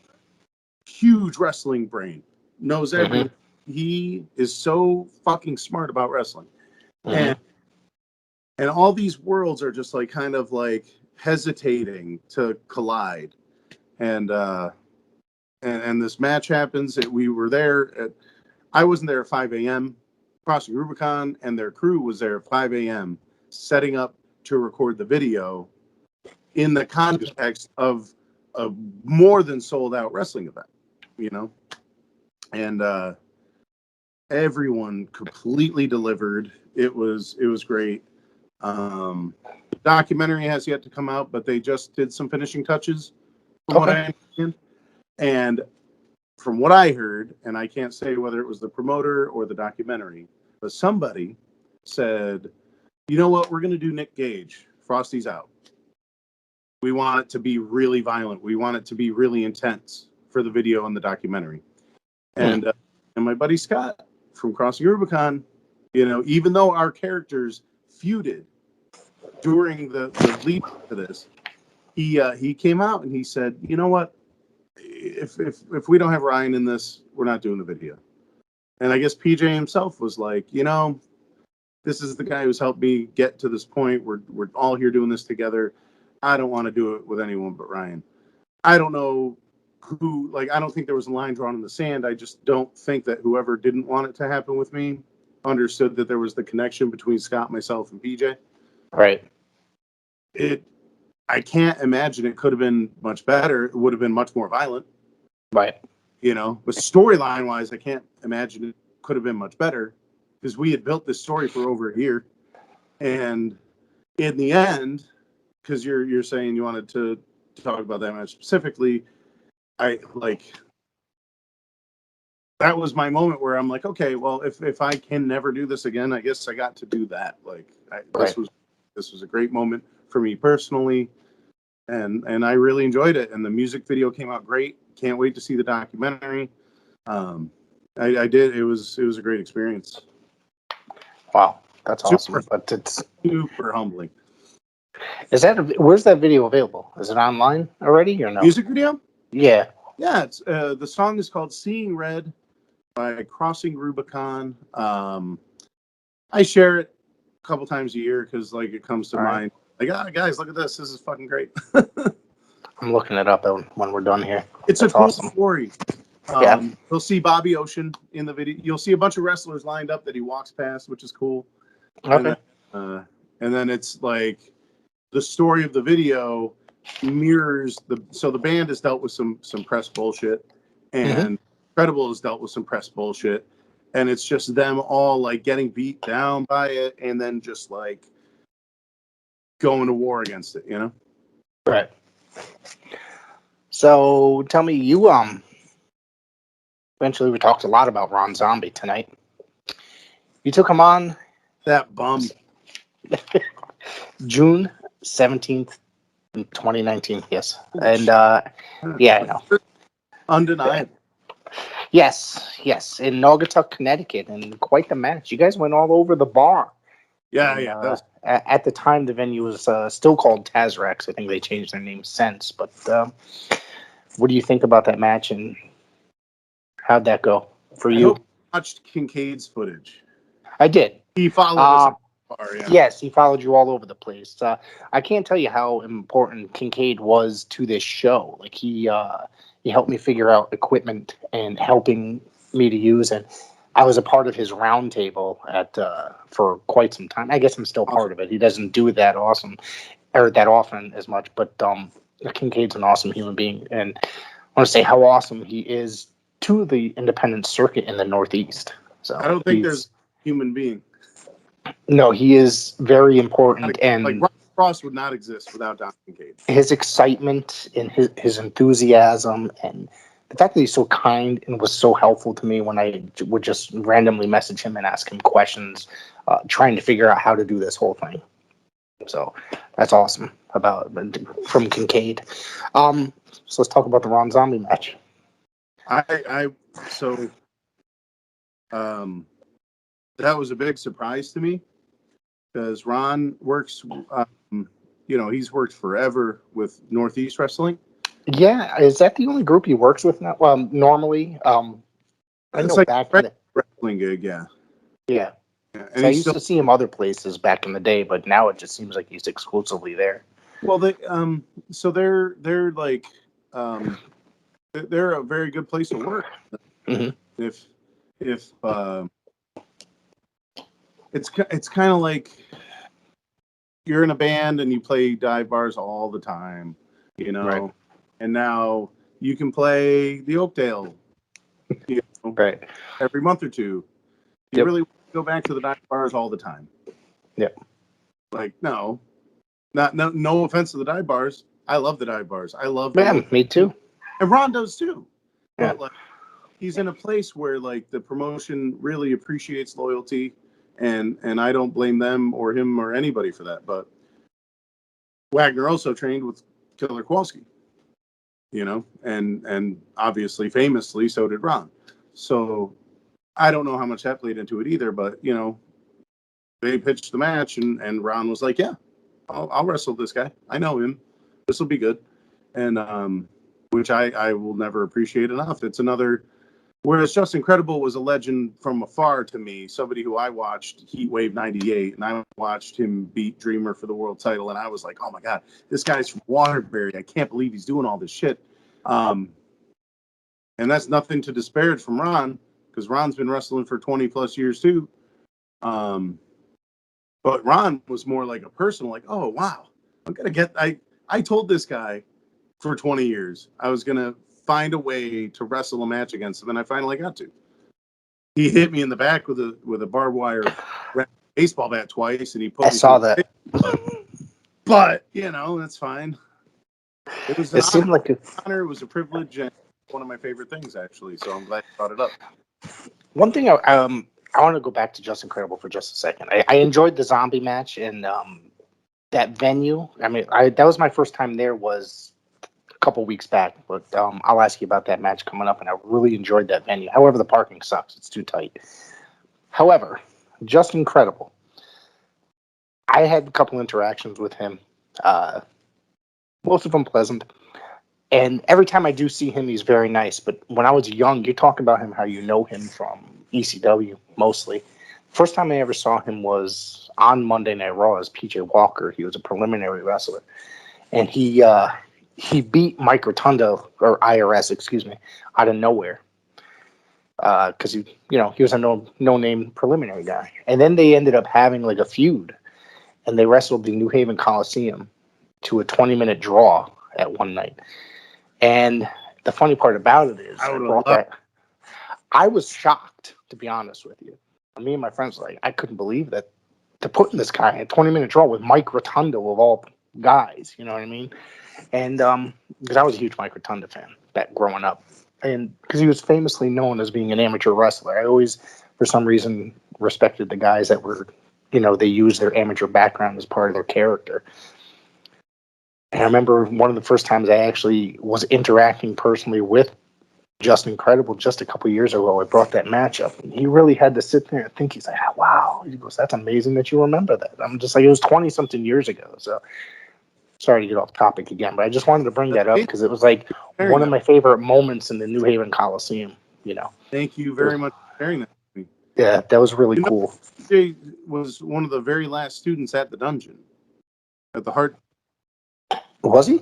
Speaker 2: Huge wrestling brain. Knows everything. He is so fucking smart about wrestling. And all these worlds are just like kind of like hesitating to collide. And this match happens. We were there I wasn't there at 5 a.m. Crossing Rubicon, and their crew was there at 5 a.m. setting up to record the video in the context of a more than sold out wrestling event, and everyone completely delivered. It was great. The documentary has yet to come out, but they just did some finishing touches from what I understand. And from what I heard, and I can't say whether it was the promoter or the documentary, but somebody said, "You know what? We're going to do Nick Gage. Frosty's out. We want it to be really violent. We want it to be really intense for the video and the documentary." And my buddy Scott from Crossing Rubicon, even though our characters feuded during the lead to this, he came out and he said, "You know what? If we don't have Ryan in this, we're not doing the video." And I guess PJ himself was like, this is the guy who's helped me get to this point. We're all here doing this together. I don't want to do it with anyone but Ryan. I don't know who, I don't think there was a line drawn in the sand. I just don't think that whoever didn't want it to happen with me understood that there was the connection between Scott, myself, and PJ.
Speaker 3: Right.
Speaker 2: I can't imagine it could have been much better. It would have been much more violent.
Speaker 3: Right.
Speaker 2: But storyline wise, I can't imagine it could have been much better because we had built this story for over a year. And in the end, because you're saying you wanted to talk about that match specifically, I like that was my moment where I'm like, okay, well, if I can never do this again, I guess I got to do that. Like
Speaker 3: Right.
Speaker 2: this was a great moment for me personally, and I really enjoyed it. And the music video came out great. Can't wait to see the documentary. I did. It was a great experience.
Speaker 3: Wow, that's awesome.
Speaker 2: Super,
Speaker 3: But it's
Speaker 2: super humbling.
Speaker 3: where's that video available? Is it online already or no?
Speaker 2: Music video?
Speaker 3: Yeah.
Speaker 2: Yeah, it's the song is called "Seeing Red" by Crossing Rubicon. I share it a couple times a year because like it comes to
Speaker 3: All right.
Speaker 2: mind. Like, guys, look at this. This is fucking great.
Speaker 3: I'm looking it up when we're done here.
Speaker 2: It's
Speaker 3: That's
Speaker 2: a cool
Speaker 3: awesome.
Speaker 2: story.
Speaker 3: Yeah.
Speaker 2: You'll see Bobby Ocean in the video. You'll see a bunch of wrestlers lined up that he walks past, which is cool.
Speaker 3: Okay.
Speaker 2: And then it's like the story of the video mirrors the band has dealt with some press bullshit, and Credible has dealt with some press bullshit, and it's just them all like getting beat down by it and then just like going to war against it, you know?
Speaker 3: Right. So tell me, you eventually we talked a lot about Ron Zombie tonight. You took him on
Speaker 2: That bum.
Speaker 3: June 17th, 2019. Yes. And yeah, I know.
Speaker 2: Undeniable.
Speaker 3: Yes, in Naugatuck, Connecticut, and quite the match. You guys went all over the bar.
Speaker 2: Yeah,
Speaker 3: And,
Speaker 2: yeah. That was
Speaker 3: at the time, the venue was still called Tazrax. I think they changed their name since. But what do you think about that match, and how'd that go for
Speaker 2: I
Speaker 3: you?
Speaker 2: hope you watched Kincaid's footage.
Speaker 3: I did.
Speaker 2: He followed us far, yeah.
Speaker 3: Yes, he followed you all over the place. I can't tell you how important Kincaid was to this show. Like he helped me figure out equipment and helping me to use, and I was a part of his roundtable for quite some time. I guess I'm still part of it. He doesn't do it that often as much, but Kincaid's an awesome human being, and I want to say how awesome he is to the independent circuit in the Northeast. So
Speaker 2: I don't think there's a human being.
Speaker 3: No, he is very important, and
Speaker 2: like Fraust would not exist without Don Kincaid.
Speaker 3: his excitement and his enthusiasm, and the fact that he's so kind and was so helpful to me when I would just randomly message him and ask him questions, trying to figure out how to do this whole thing. So that's awesome from Kincaid. So let's talk about the Ron Zombie match.
Speaker 2: That was a big surprise to me because Ron works, he's worked forever with Northeast Wrestling.
Speaker 3: Yeah, is that the only group he works with now? Well, normally, I
Speaker 2: It's
Speaker 3: know
Speaker 2: like
Speaker 3: back
Speaker 2: a wrestling gig, yeah.
Speaker 3: Yeah.
Speaker 2: And
Speaker 3: So I used to see him other places back in the day, but now it just seems like he's exclusively there.
Speaker 2: Well, they're like they're a very good place to work.
Speaker 3: Mm-hmm.
Speaker 2: If it's kind of like you're in a band and you play dive bars all the time,
Speaker 3: Right.
Speaker 2: and now you can play the Oakdale,
Speaker 3: Right.
Speaker 2: every month or two. You really go back to the dive bars all the time.
Speaker 3: Yep.
Speaker 2: Like no offense to the dive bars. I love the dive bars. I love
Speaker 3: me too.
Speaker 2: And Ron does too.
Speaker 3: Yeah.
Speaker 2: But like he's in a place where like the promotion really appreciates loyalty, and I don't blame them or him or anybody for that. But Wagner also trained with Killer Kowalski, and obviously famously so did Ron. So I don't know how much that played into it either, but they pitched the match and Ron was like, yeah, I'll wrestle this guy. I know him. This will be good. And which I will never appreciate enough. It's another, whereas Just Incredible was a legend from afar to me, somebody who I watched Heatwave 98, and I watched him beat Dreamer for the world title, and I was like, oh my God, this guy's from Waterbury. I can't believe he's doing all this shit. And that's nothing to disparage from Ron, because Ron's been wrestling for 20 plus years too. But Ron was more like a personal, like, oh wow, I told this guy for 20 years I was gonna find a way to wrestle a match against him, and I finally got to. He hit me in the back with a barbed wire baseball bat twice, and he put
Speaker 3: I saw that.
Speaker 2: But, you know, that's fine. It was an
Speaker 3: It seemed like
Speaker 2: honor. It was a privilege, and one of my favorite things, actually. So I'm glad you brought it up.
Speaker 3: one thing. I want to go back to Just Incredible for just a second. I enjoyed the zombie match and that venue. I mean, that was my first time there. Was a couple weeks back, but I'll ask you about that match coming up. And I really enjoyed that venue. However, the parking sucks; it's too tight. However, Just Incredible. I had a couple interactions with him. Most of them pleasant. And every time I do see him, he's very nice. But when I was young, you talk about him how you know him from ECW mostly. First time I ever saw him was on Monday Night Raw as PJ Walker. He was a preliminary wrestler, and he beat Mike Rotunda or IRS, excuse me, out of nowhere because he was a no name preliminary guy. And then they ended up having like a feud, and they wrestled the New Haven Coliseum to a 20-minute draw at one night. And the funny part about it is, I was shocked, to be honest with you. Me and my friends were like, I couldn't believe that to put in this guy a 20-minute draw with Mike Rotunda of all guys. You know what I mean? And because I was a huge Mike Rotunda fan back growing up, and because he was famously known as being an amateur wrestler, I always, for some reason, respected the guys that were, they used their amateur background as part of their character. And I remember one of the first times I actually was interacting personally with Just Incredible just a couple years ago. I brought that match up. And he really had to sit there and think. He's like, oh, wow. He goes, that's amazing that you remember that. I'm just like, it was 20-something years ago. So sorry to get off topic again, but I just wanted to bring that up because it was like one of my favorite moments in the New Haven Coliseum,
Speaker 2: Thank you very much for sharing that with me.
Speaker 3: Yeah, that was really cool.
Speaker 2: Jay was one of the very last students at the dungeon, at the Heart.
Speaker 3: Was he?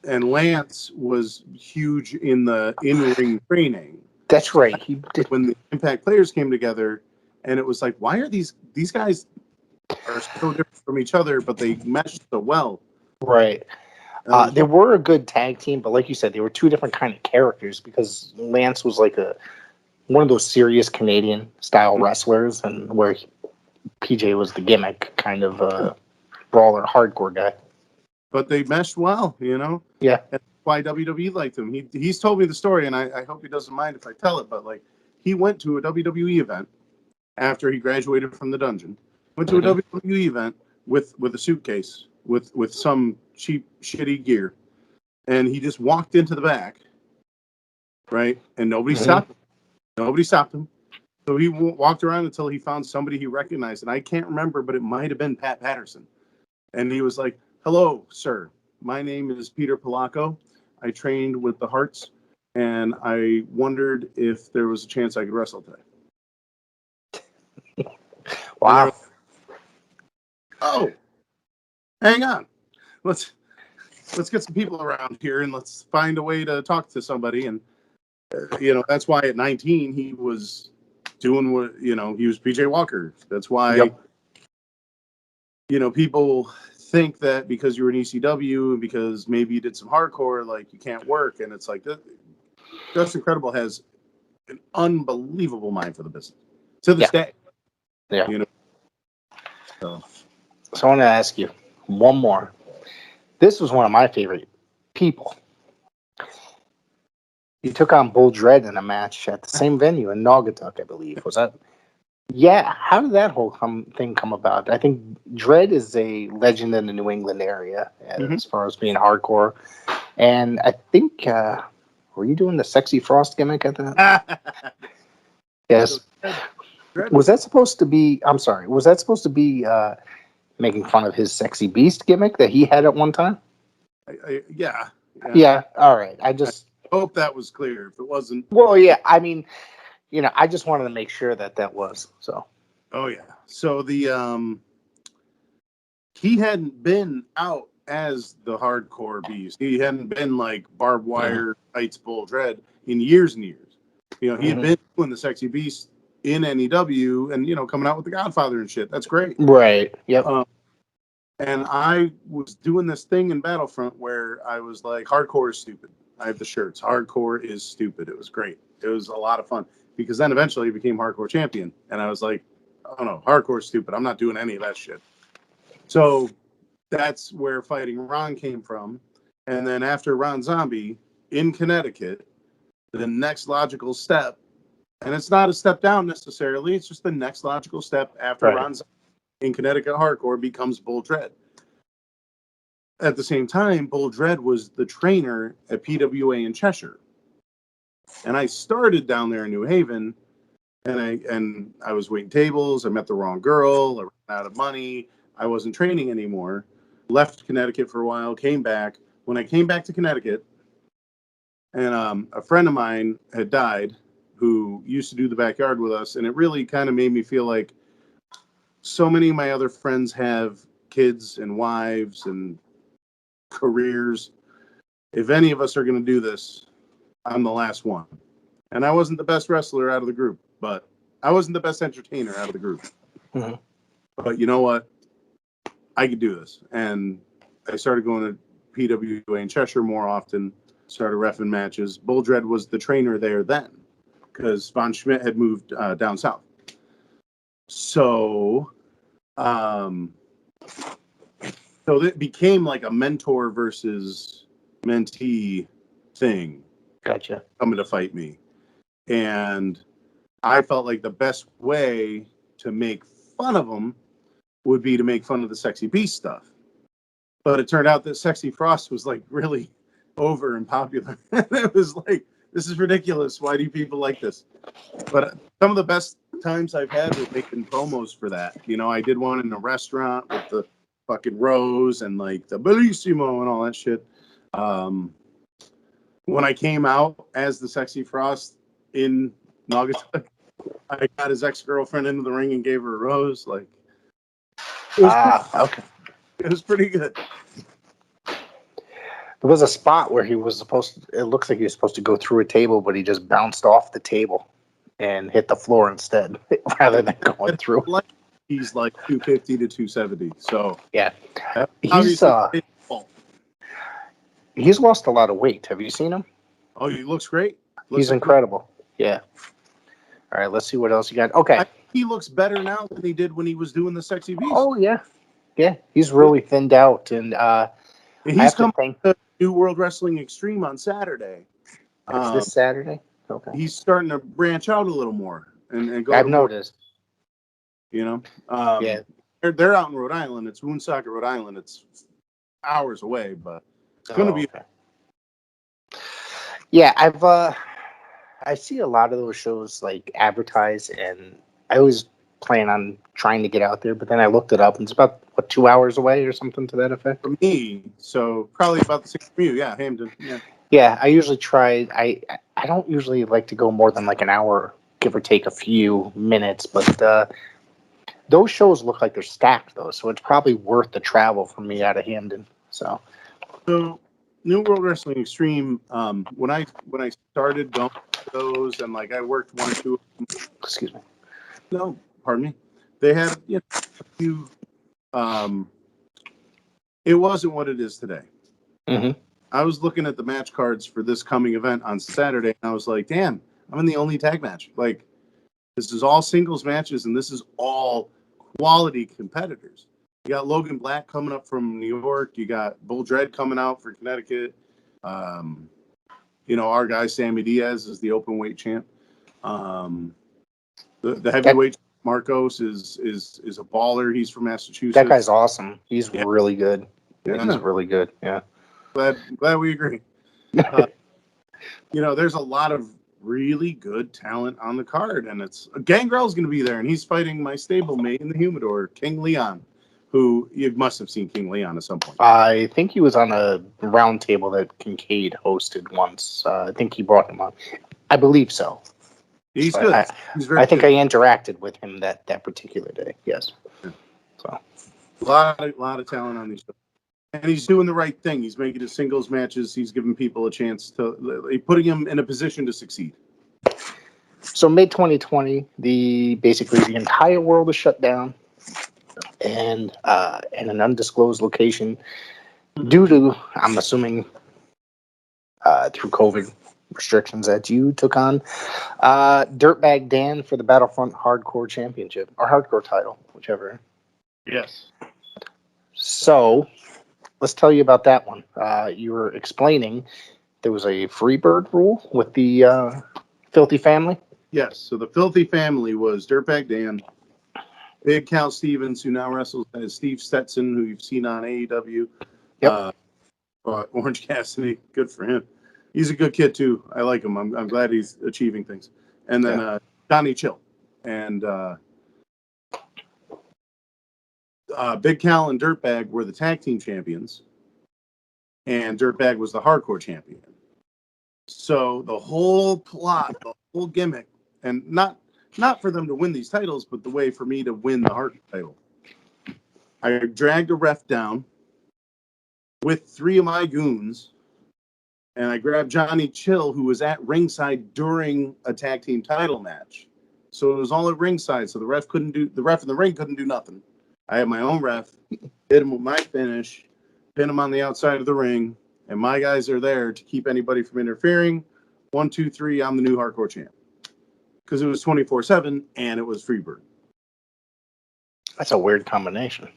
Speaker 2: And Lance was huge in the in-ring training.
Speaker 3: That's right. He did.
Speaker 2: When the Impact players came together, and it was like, why are these guys are so different from each other, but they mesh so well?
Speaker 3: Right. They were a good tag team, but like you said, they were two different kind of characters because Lance was like one of those serious Canadian style wrestlers, and where PJ was the gimmick kind of brawler, hardcore guy.
Speaker 2: But they meshed well,
Speaker 3: Yeah.
Speaker 2: That's why WWE liked him. He's told me the story, and I hope he doesn't mind if I tell it, but like he went to a WWE event after he graduated from the dungeon. Went to a WWE event with a suitcase with some cheap, shitty gear. And he just walked into the back, right? And nobody stopped him. Nobody stopped him. So he walked around until he found somebody he recognized. And I can't remember, but it might have been Pat Patterson. And he was like, hello, sir. My name is Peter Polacco. I trained with the Hearts, and I wondered if there was a chance I could wrestle today.
Speaker 3: Wow.
Speaker 2: Oh, hang on. Let's get some people around here, and let's find a way to talk to somebody. And, that's why at 19, he was doing what, he was PJ Walker. That's why, people think that because you were in ECW and because maybe you did some hardcore, like you can't work. And it's like, Just Incredible has an unbelievable mind for the business to this day.
Speaker 3: Yeah.
Speaker 2: So
Speaker 3: I want to ask you one more. This was one of my favorite people. You took on Bull Dredd in a match at the same venue in Naugatuck, I believe. Was that? Yeah. How did that whole thing come about? I think Dredd is a legend in the New England area as far as being hardcore. And I think, were you doing the sexy Fraust gimmick at that? Yes. Was that supposed to be, I'm sorry, was that supposed to be making fun of his sexy beast gimmick that he had at one time? Yeah. All right. I just
Speaker 2: hope that was clear. If it wasn't,
Speaker 3: well, yeah. I mean, I just wanted to make sure that was so.
Speaker 2: Oh yeah. So the he hadn't been out as the hardcore beast. He hadn't been like barbed wire tights Bull Dredd in years and years. He had been doing the sexy beast in NEW and coming out with the Godfather and shit. That's great.
Speaker 3: Right. Yep.
Speaker 2: And I was doing this thing in Battlefront where I was like, hardcore is stupid. I have the shirts. Hardcore is stupid. It was great. It was a lot of fun because then eventually he became hardcore champion. And I was like, oh no, hardcore is stupid. I'm not doing any of that shit. So that's where Fighting Ron came from. And then after Ron Zombie in Connecticut, the next logical step, and it's not a step down necessarily, it's just the next logical step after
Speaker 3: Right.
Speaker 2: Ron Zombie in Connecticut hardcore becomes Bull Dredd. At the same time, Bull Dredd was the trainer at PWA in Cheshire. And I started down there in New Haven, and I was waiting tables. I met the wrong girl. I ran out of money. I wasn't training anymore. Left Connecticut for a while, came back. When I came back to Connecticut, and a friend of mine had died who used to do the backyard with us, and it really kind of made me feel like so many of my other friends have kids and wives and careers. If any of us are going to do this, I'm the last one. And I wasn't the best wrestler out of the group, but I wasn't the best entertainer out of the group.
Speaker 3: Mhm.
Speaker 2: But you know what? I could do this. And I started going to PWA in Cheshire more often, started reffing matches. Bull Dredd was the trainer there then because Von Schmidt had moved down south. So it became like a mentor versus mentee thing
Speaker 3: Gotcha.
Speaker 2: coming to fight me. And I felt like the best way to make fun of him would be to make fun of the Sexy Beast stuff. But it turned out that Sexy Frost was like really over and popular. It was like, this is ridiculous. Why do people like this? But some of the best times I've had were making promos for that. You know, I did one in a restaurant with the fucking Rose and like the Bellissimo and all that shit. When I came out as the Sexy Frost in Naugatuck, I got his ex-girlfriend into the ring and gave her a rose. Like,
Speaker 3: Okay.
Speaker 2: it was pretty good.
Speaker 3: There was a spot where he was supposed to, it looks like he was supposed to go through a table, but he just bounced off the table and hit the floor instead, rather than going through.
Speaker 2: Like, he's like 250 to 270. So
Speaker 3: Yeah.
Speaker 2: he's
Speaker 3: He's lost a lot of weight. Have you seen him?
Speaker 2: oh, he looks great.
Speaker 3: He's incredible. Yeah. All right, let's see what else you got. Okay.
Speaker 2: He looks better now than he did when he was doing the Sexy Beast.
Speaker 3: Oh yeah, yeah. He's really thinned out, and
Speaker 2: he's coming to New World Wrestling Extreme on Saturday.
Speaker 3: It's this Saturday. Okay.
Speaker 2: He's starting to branch out a little more and go.
Speaker 3: I've noticed.
Speaker 2: You know.
Speaker 3: Yeah.
Speaker 2: They're out in Rhode Island. It's Woonsocket, Rhode Island. It's hours away, but it's going to be.
Speaker 3: Okay. Yeah, I see a lot of those shows like advertised, and I always plan on trying to get out there, but then I looked it up, and it's about 2 hours away or something to that effect.
Speaker 2: For me, so probably about the same for you. Yeah, Hamden. Yeah.
Speaker 3: Yeah, I usually try. I don't usually like to go more than like an hour, give or take a few minutes, but those shows look like they're stacked though, so it's probably worth the travel for me out of Hamden. So
Speaker 2: New World Wrestling Extreme. When I started going to those, and like I worked one or two.
Speaker 3: Excuse me.
Speaker 2: No, pardon me. They had a few. It wasn't what it is today.
Speaker 3: Mm-hmm.
Speaker 2: I was looking at the match cards for this coming event on Saturday, and I was like, "Damn, I'm in the only tag match. Like, this is all singles matches, and this is all quality competitors." You got Logan Black coming up from New York. You got Bull Dredd coming out for Connecticut. Our guy Sammy Diaz is the open weight champ. The heavyweight Marcos is a baller. He's from Massachusetts.
Speaker 3: That guy's awesome. He's really good.
Speaker 2: Yeah.
Speaker 3: He's really good. Yeah.
Speaker 2: Glad we agree. There's a lot of really good talent on the card, and it's Gangrel's going to be there, and he's fighting my stablemate in the Humidor, King Leon, who you must have seen King Leon at some point.
Speaker 3: I think he was on a round table that Kincaid hosted once. I think he brought him on. I believe so.
Speaker 2: He's good. He's very
Speaker 3: I think
Speaker 2: good.
Speaker 3: I interacted with him that particular day. Yes.
Speaker 2: Yeah.
Speaker 3: So
Speaker 2: a lot of talent on these shows. And he's doing the right thing. He's making his singles matches. He's giving people a chance putting him in a position to succeed.
Speaker 3: So May 2020, basically the entire world was shut down, and in an undisclosed location, due to, I'm assuming, through COVID restrictions that you took on, Dirtbag Dan for the Battlefront Hardcore Championship or Hardcore title, whichever.
Speaker 2: Yes.
Speaker 3: So let's tell you about that one. You were explaining there was a Freebird rule with the Filthy Family.
Speaker 2: Yes. So the Filthy Family was Dirtbag Dan, Big Cal Stevens, who now wrestles as Steve Stetson, who you've seen on AEW.
Speaker 3: Yep.
Speaker 2: Orange Cassidy, good for him. He's a good kid too. I like him. I'm glad he's achieving things. And then Johnny Chill and Big Cal and Dirtbag were the tag team champions, and Dirtbag was the hardcore champion. So the whole plot, the whole gimmick, and not for them to win these titles, but the way for me to win the hardcore title. I dragged a ref down with 3 of my goons, and I grabbed Johnny Chill, who was at ringside during a tag team title match. So it was all at ringside, so the ref in the ring couldn't do nothing. I had my own ref, hit him with my finish, pin him on the outside of the ring, and my guys are there to keep anybody from interfering. 1, 2, 3, I'm the new hardcore champ. Because it was 24/7 and it was Freebird.
Speaker 3: That's a weird combination.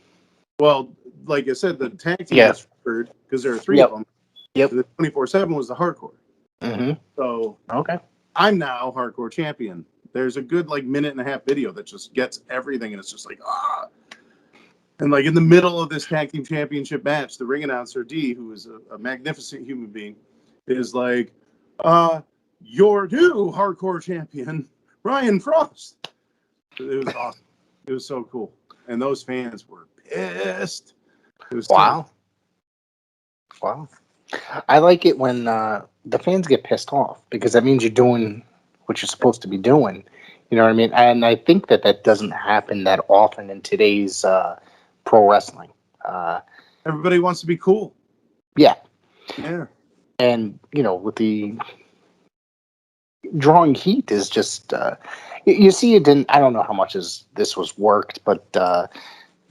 Speaker 2: Well, like I said, the tag team was Freebird because there are 3 of them.
Speaker 3: Yep.
Speaker 2: And the 24/7 was the hardcore.
Speaker 3: Mm-hmm.
Speaker 2: So
Speaker 3: okay,
Speaker 2: I'm now hardcore champion. There's a good minute and a half video that just gets everything, and it's just like And in the middle of this tag team championship match, the ring announcer D, who is a magnificent human being, is like, "Your new hardcore champion, Ryan Frost." It was awesome. It was so cool, and those fans were pissed. It was
Speaker 3: wow. I like it when the fans get pissed off because that means you're doing what you're supposed to be doing. You know what I mean? And I think that doesn't happen that often in today's pro wrestling.
Speaker 2: Everybody wants to be cool.
Speaker 3: Yeah.
Speaker 2: Yeah.
Speaker 3: And, with the drawing heat is just, you see it didn't, I don't know how much this was worked, but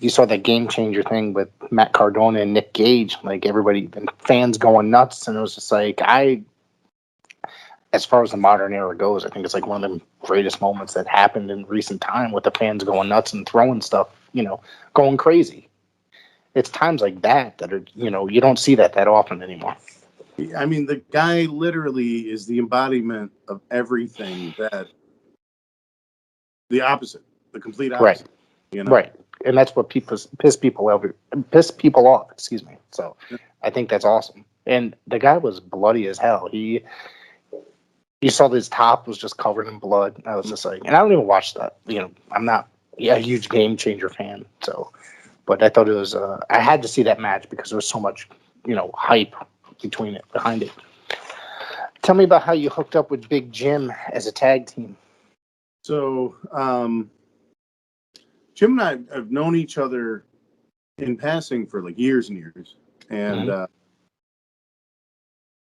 Speaker 3: you saw that Game Changer thing with Matt Cardona and Nick Gage, everybody and fans going nuts. And it was just as far as the modern era goes, I think it's one of the greatest moments that happened in recent time with the fans going nuts and throwing stuff, going crazy. It's times like that are, you don't see that often anymore.
Speaker 2: I mean, the guy literally is the embodiment of everything that the opposite, the complete opposite.
Speaker 3: Right. Right. And that's what piss people off. Excuse me. So I think that's awesome. And the guy was bloody as hell. You saw his top was just covered in blood. I was just and I don't even watch that. I'm not a huge Game Changer fan. So, but I thought it was. I had to see that match because there was so much, hype behind it. Tell me about how you hooked up with Big Jim as a tag team.
Speaker 2: So, Jim and I have known each other in passing for years and years. And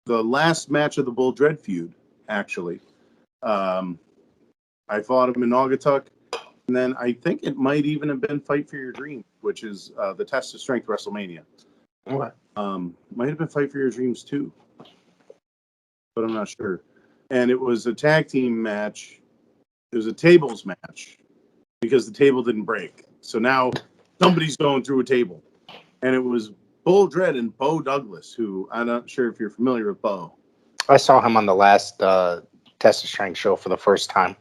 Speaker 2: the last match of the Bull Dredd feud, actually, I fought him in Naugatuck. And then I think it might even have been Fight for Your Dreams, which is the Test of Strength WrestleMania.
Speaker 3: Okay.
Speaker 2: Might have been Fight for Your Dreams too, but I'm not sure. And it was a tag team match. It was a tables match because the table didn't break. So now somebody's going through a table. And it was Bull Dredd and Bo Douglas, who I'm not sure if you're familiar with Bo.
Speaker 3: I saw him on the last Test of Strength show for the first time.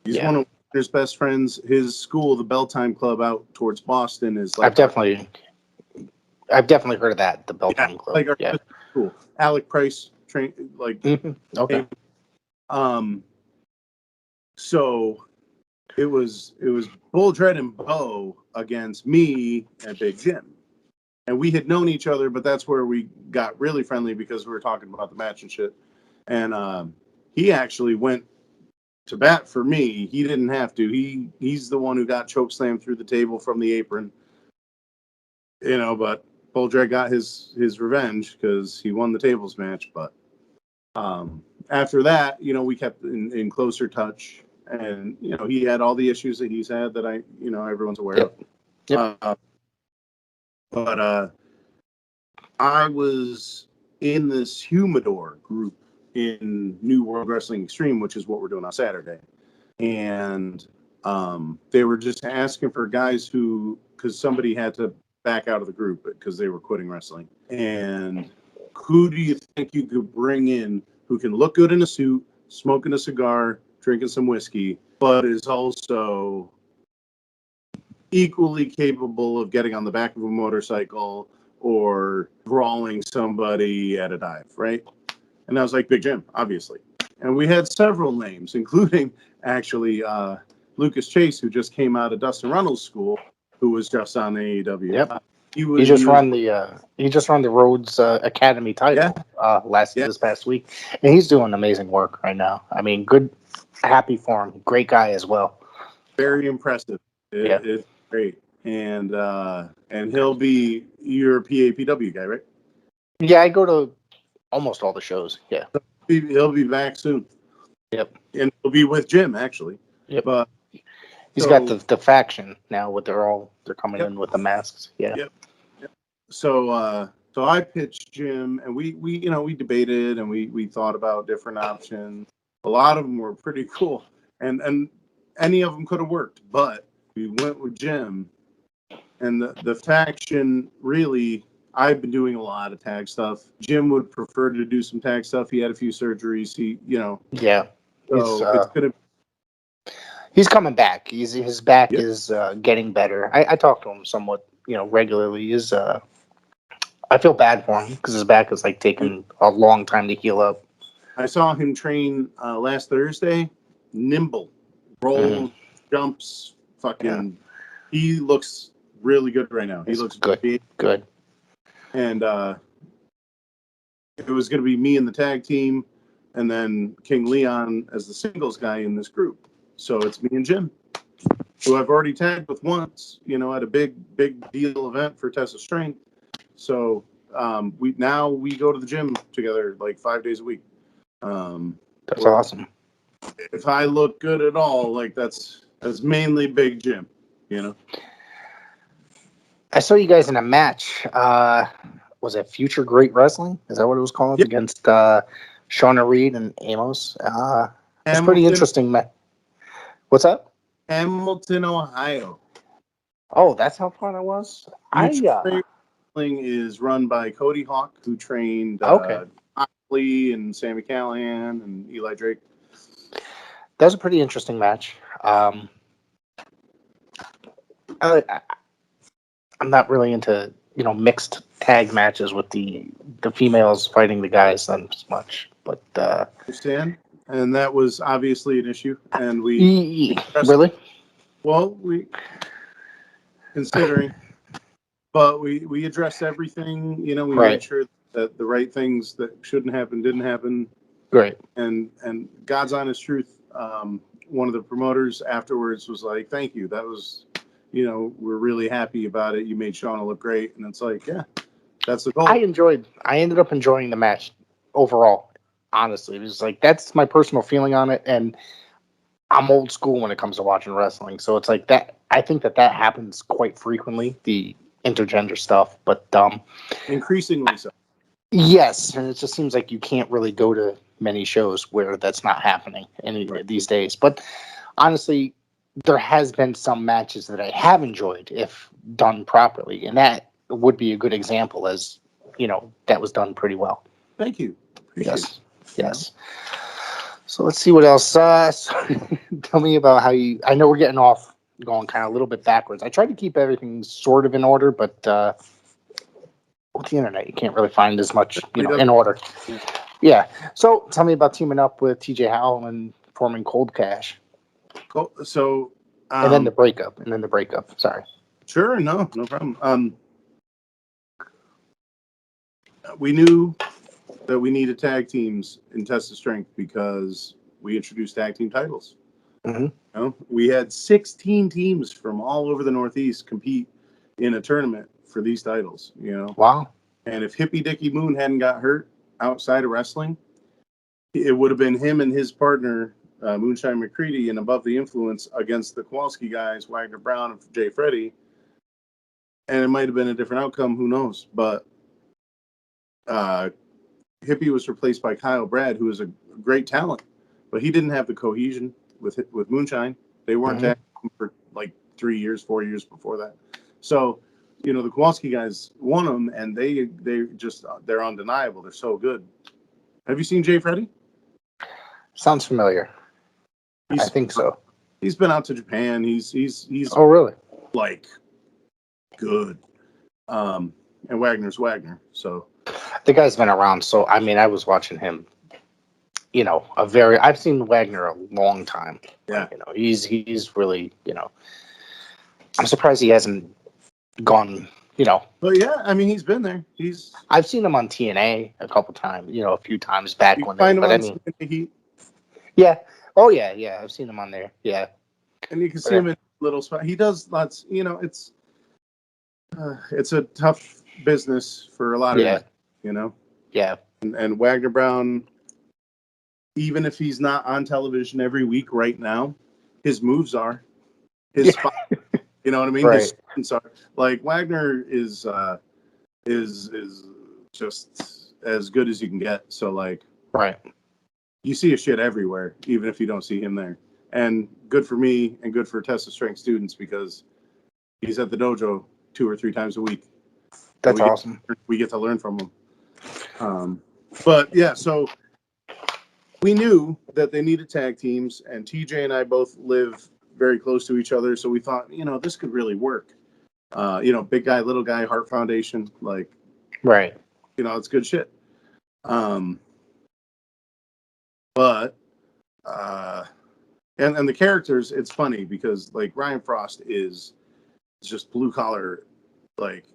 Speaker 2: He's one of his best friends. His school, the Belltime Club out towards Boston, is
Speaker 3: I've definitely heard of that, the Belltime Club.
Speaker 2: Our school. Alec Price train
Speaker 3: Okay.
Speaker 2: So it was Bull Dredd and Bo against me and Big Jim. And we had known each other, but that's where we got really friendly because we were talking about the match and shit. And he actually went to bat for me. He didn't have to. He's the one who got chokeslammed through the table from the apron. But Bull Dredd got his revenge because he won the tables match. But after that, we kept in closer touch. And, he had all the issues that he's had that everyone's aware of.
Speaker 3: Yep.
Speaker 2: But I was in this Humidor group in New World Wrestling Extreme, which is what we're doing on Saturday. And they were just asking for guys because somebody had to back out of the group because they were quitting wrestling. And who do you think you could bring in who can look good in a suit, smoking a cigar, drinking some whiskey, but is also equally capable of getting on the back of a motorcycle or brawling somebody at a dive, right? And I was like, Big Jim, obviously. And we had several names, including actually Lucas Chase, who just came out of Dustin Runnels' school, who was just on AEW.
Speaker 3: Yep.
Speaker 2: He
Speaker 3: just run the Rhodes Academy title this past week, and he's doing amazing work right now. I mean, good, happy for him. Great guy as well.
Speaker 2: Very impressive. It's great, and he'll be your PAPW guy, right?
Speaker 3: Yeah, I go to almost all the shows. Yeah,
Speaker 2: he'll be back soon.
Speaker 3: Yep,
Speaker 2: and he'll be with Jim actually.
Speaker 3: Yep,
Speaker 2: but
Speaker 3: he's got the faction now. They're coming in with the masks. Yeah.
Speaker 2: Yep. So I pitched Jim, and we debated and we thought about different options. A lot of them were pretty cool, and any of them could have worked, but we went with Jim. And the faction, really, I've been doing a lot of tag stuff. Jim would prefer to do some tag stuff. He had a few surgeries.
Speaker 3: Yeah.
Speaker 2: So it's gonna.
Speaker 3: He's coming back. His back is getting better. I talk to him somewhat, regularly. I feel bad for him because his back is like taking a long time to heal up.
Speaker 2: I saw him train last Thursday. Nimble, rolls, jumps, fucking. Yeah. He looks really good right now. He looks
Speaker 3: good. Good.
Speaker 2: And it was going to be me in the tag team, and then King Leon as the singles guy in this group. So it's me and Jim, who I've already tagged with once, at a big deal event for Test of Strength. So we go to the gym together like 5 days a week.
Speaker 3: That's awesome.
Speaker 2: If I look good at all, like that's mainly Big Jim,
Speaker 3: I saw you guys in a match. Was it Future Great Wrestling? Is that what it was called? Yep. Against Shauna Reed and Amos. It's pretty interesting. What's up?
Speaker 2: Hamilton, Ohio.
Speaker 3: Oh, that's how far that was?
Speaker 2: Future Great Wrestling is run by Cody Hawk, who trained Lee and Sammy Callahan and Eli Drake.
Speaker 3: That was a pretty interesting match. I'm not really into mixed tag matches with the females fighting the guys as much, but
Speaker 2: understand. And that was obviously an issue, and we
Speaker 3: really
Speaker 2: considering, but we addressed everything. We made sure that the right things that shouldn't happen didn't happen.
Speaker 3: Right.
Speaker 2: And God's honest truth. One of the promoters afterwards was like, "Thank you. That was." We're really happy about it. You made Shauna look great. And it's like, yeah, that's the goal.
Speaker 3: I ended up enjoying the match overall. Honestly, it was like, that's my personal feeling on it. And I'm old school when it comes to watching wrestling. So it's like that. I think that happens quite frequently, the intergender stuff, but
Speaker 2: increasingly so.
Speaker 3: Yes. And it just seems like you can't really go to many shows where that's not happening these days. But honestly, there has been some matches that I have enjoyed if done properly, and that would be a good example, as that was done pretty well.
Speaker 2: Thank you.
Speaker 3: Appreciate it. Yes. So let's see what else. Tell me about how you. I know we're going kind of a little bit backwards. I tried to keep everything sort of in order, but with the internet, you can't really find as much in order. Yeah. So tell me about teaming up with TJ Howell and forming Cold Cash.
Speaker 2: Cool. So,
Speaker 3: and then the breakup. Sorry.
Speaker 2: Sure. No problem. We knew that we needed tag teams in Test of Strength because we introduced tag team titles.
Speaker 3: Mm-hmm.
Speaker 2: We had 16 teams from all over the Northeast compete in a tournament for these titles.
Speaker 3: Wow.
Speaker 2: And if Hippie Dickie Moon hadn't got hurt outside of wrestling, it would have been him and his partner. Moonshine McCready and Above the Influence against the Kowalski guys, Wagner Brown and Jay Freddy. And it might have been a different outcome, who knows. But Hippie was replaced by Kyle Brad, who is a great talent, but he didn't have the cohesion with Moonshine. They weren't tag for like 4 years before that. So you know, the Kowalski guys won them, and they're undeniable. They're so good. Have you seen Jay Freddy?
Speaker 3: Sounds familiar. I think so.
Speaker 2: He's been out to Japan. He's
Speaker 3: Oh, really?
Speaker 2: like good. And Wagner's Wagner. So
Speaker 3: The guy's been around. So, I mean, I was watching him, you know, I've seen Wagner a long time.
Speaker 2: yeah.
Speaker 3: You know, he's really, you know, I'm surprised he hasn't gone, you know.
Speaker 2: But yeah, I mean, he's been there.
Speaker 3: I've seen him on TNA a couple times, you know, a few times back
Speaker 2: You
Speaker 3: when
Speaker 2: find
Speaker 3: they,
Speaker 2: him
Speaker 3: but I
Speaker 2: on
Speaker 3: mean,
Speaker 2: TNA Heat,
Speaker 3: yeah. Oh, yeah. I've seen him on there. Yeah.
Speaker 2: and you can see him in little spot. He does lots. You know, it's a tough business for a lot of guys, you know.
Speaker 3: Yeah.
Speaker 2: And Wagner Brown, even if he's not on television every week right now, his moves are his spot. You know what I mean?
Speaker 3: Right.
Speaker 2: His spots are like Wagner is just as good as you can get. So like,
Speaker 3: Right.
Speaker 2: you see his shit everywhere, even if you don't see him there. And good for me and good for Test of Strength students because he's at the dojo 2 or 3 times a week.
Speaker 3: That's awesome.
Speaker 2: We get to learn from him. But yeah, so we knew that they needed tag teams, and TJ and I both live very close to each other, so we thought, you know, this could really work. You know, big guy, little guy, Heart Foundation, like,
Speaker 3: Right.
Speaker 2: you know, it's good shit. But and the characters, it's funny because like Ryan Frost is just blue collar, like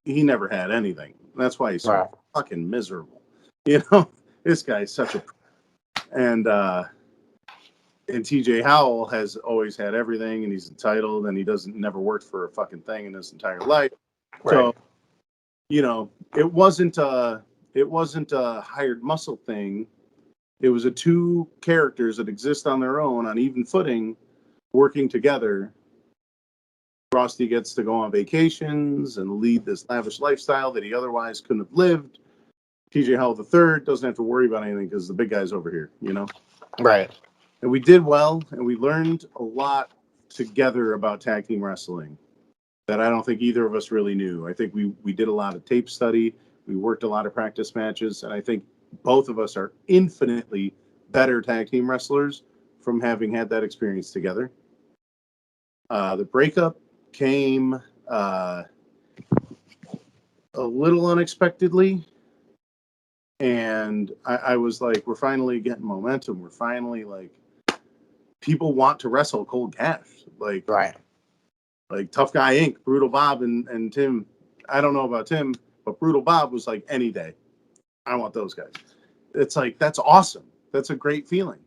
Speaker 2: he never had anything. That's why he's so fucking miserable. You know, this guy's such a and TJ Howell has always had everything, and he's entitled, and he never worked for a fucking thing in his entire life. Right. So, you know, it wasn't a hired muscle thing. It was 2 characters that exist on their own on even footing, working together. Frosty gets to go on vacations and lead this lavish lifestyle that he otherwise couldn't have lived. TJ Howell III doesn't have to worry about anything because the big guy's over here, you know?
Speaker 3: Right.
Speaker 2: And we did well, and we learned a lot together about tag team wrestling that I don't think either of us really knew. I think we did a lot of tape study. We worked a lot of practice matches, and I think both of us are infinitely better tag team wrestlers from having had that experience together. The breakup came a little unexpectedly, and I was like, we're finally getting momentum. We're finally like, people want to wrestle Cold Cash. Like,
Speaker 3: right.
Speaker 2: Like Tough Guy Inc., Brutal Bob and Tim. I don't know about Tim, but Brutal Bob was like, any day. I want those guys. It's like, that's awesome. That's a great feeling.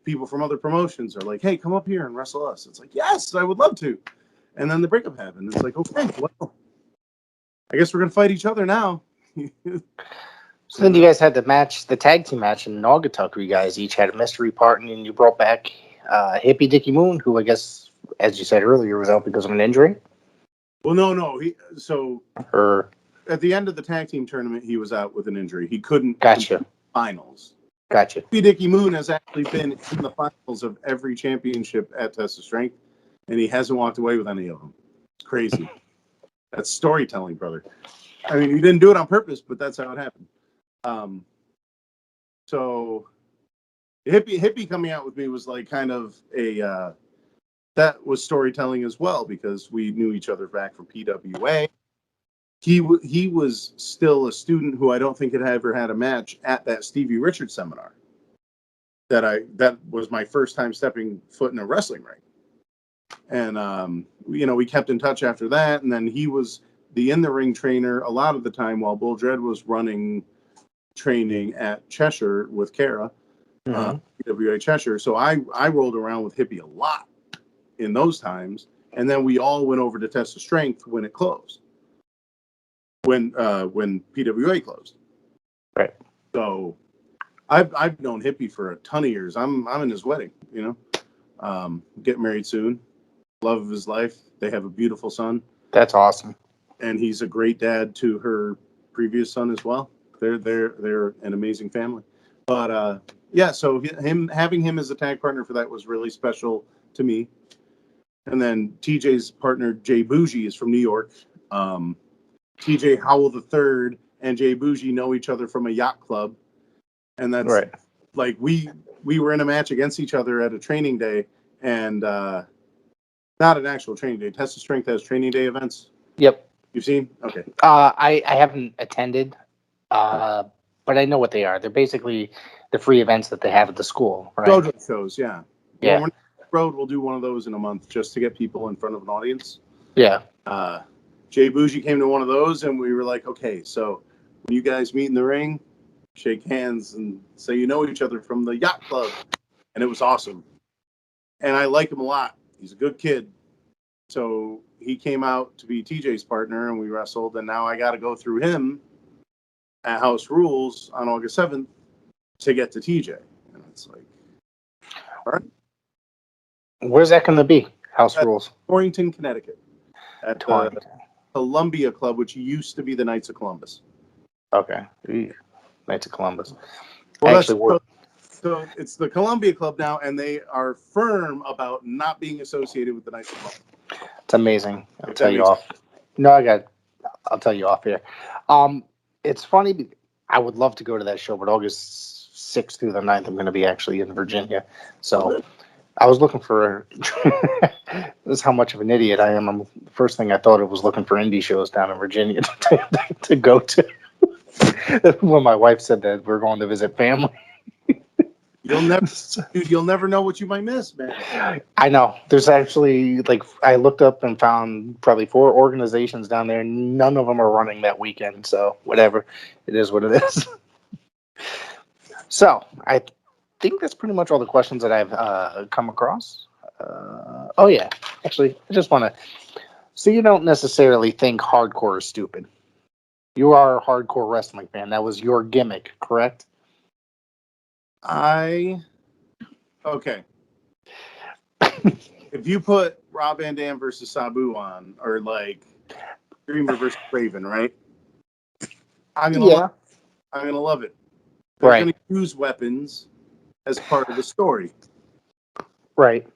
Speaker 2: People from other promotions are like, hey, come up here and wrestle us. It's like, yes, I would love to. And then the breakup happened. It's like, okay, well, I guess we're going to fight each other now.
Speaker 3: So then you guys had the tag team match in Naugatuck, where you guys each had a mystery part, and then you brought back Hippie Dickie Moon, who I guess, as you said earlier, was out because of an injury.
Speaker 2: Well, no. At the end of the tag team tournament, he was out with an injury. He couldn't
Speaker 3: Gotcha.
Speaker 2: Finals.
Speaker 3: Gotcha.
Speaker 2: Hippie Dickie Moon has actually been in the finals of every championship at Test of Strength, and he hasn't walked away with any of them. It's crazy. That's storytelling, brother. I mean, he didn't do it on purpose, but that's how it happened. So Hippie coming out with me was like kind of that was storytelling as well, because we knew each other back from PWA. He was still a student who I don't think had ever had a match at that Stevie Richards seminar. That was my first time stepping foot in a wrestling ring. And we kept in touch after that, and then he was the in-the-ring trainer a lot of the time while Bull Dredd was running training at Cheshire with Kara, PWA Cheshire. So I rolled around with Hippie a lot in those times, and then we all went over to Test of Strength when it closed, when PWA closed.
Speaker 3: Right.
Speaker 2: So I've known Hippie for a ton of years. I'm in his wedding, getting married soon. Love of his life. They have a beautiful son.
Speaker 3: That's awesome.
Speaker 2: And he's a great dad to her previous son as well. They're an amazing family. But so having him as a tag partner for that was really special to me. And then TJ's partner Jay Bougie is from New York. TJ Howell III and Jay Bougie know each other from a yacht club, and that's
Speaker 3: Right.
Speaker 2: like we were in a match against each other at a training day, and not an actual training day. Test of Strength has training day events.
Speaker 3: Yep.
Speaker 2: You've seen? Okay.
Speaker 3: I haven't attended, but I know what they are. They're basically the free events that they have at the school, right?
Speaker 2: Dojo shows, yeah.
Speaker 3: Yeah.
Speaker 2: When we're on the road, we'll do one of those in a month just to get people in front of an audience.
Speaker 3: Yeah.
Speaker 2: Jay Bougie came to one of those, and we were like, okay, so when you guys meet in the ring, shake hands and say you know each other from the yacht club. And it was awesome. And I like him a lot. He's a good kid. So he came out to be TJ's partner, and we wrestled, and now I got to go through him at House Rules on August 7th to get to TJ. And it's like, all right.
Speaker 3: Where's that going to be? House
Speaker 2: At
Speaker 3: Rules.
Speaker 2: Torrington, Connecticut. At the
Speaker 3: Torrington.
Speaker 2: Columbia Club, which used to be the Knights of Columbus.
Speaker 3: Okay. Ew. Knights of Columbus.
Speaker 2: Well,
Speaker 3: Actually,
Speaker 2: so it's the Columbia Club now, and they are firm about not being associated with the Knights of Columbus.
Speaker 3: it's amazing. I'll
Speaker 2: If
Speaker 3: tell
Speaker 2: that
Speaker 3: you
Speaker 2: makes
Speaker 3: off. No, I'll tell you off here. It's funny. I would love to go to that show, but August 6th through the 9th, I'm going to be actually in Virginia. So I was looking for. This is how much of an idiot I am. The first thing I thought of was looking for indie shows down in Virginia to go to. When my wife said that we're going to visit family.
Speaker 2: You'll never know what you might miss, man.
Speaker 3: I know. There's actually, like, I looked up and found probably 4 organizations down there. None of them are running that weekend. So whatever. It is what it is. So I think that's pretty much all the questions that I've come across. Oh, yeah. Actually, I just want to. So you don't necessarily think hardcore is stupid. You are a hardcore wrestling fan. That was your gimmick, correct?
Speaker 2: Okay. If you put Rob Van Dam versus Sabu on, or like Dreamer versus Raven, right? I'm gonna love it. They're gonna use weapons as part of the story.
Speaker 3: Right.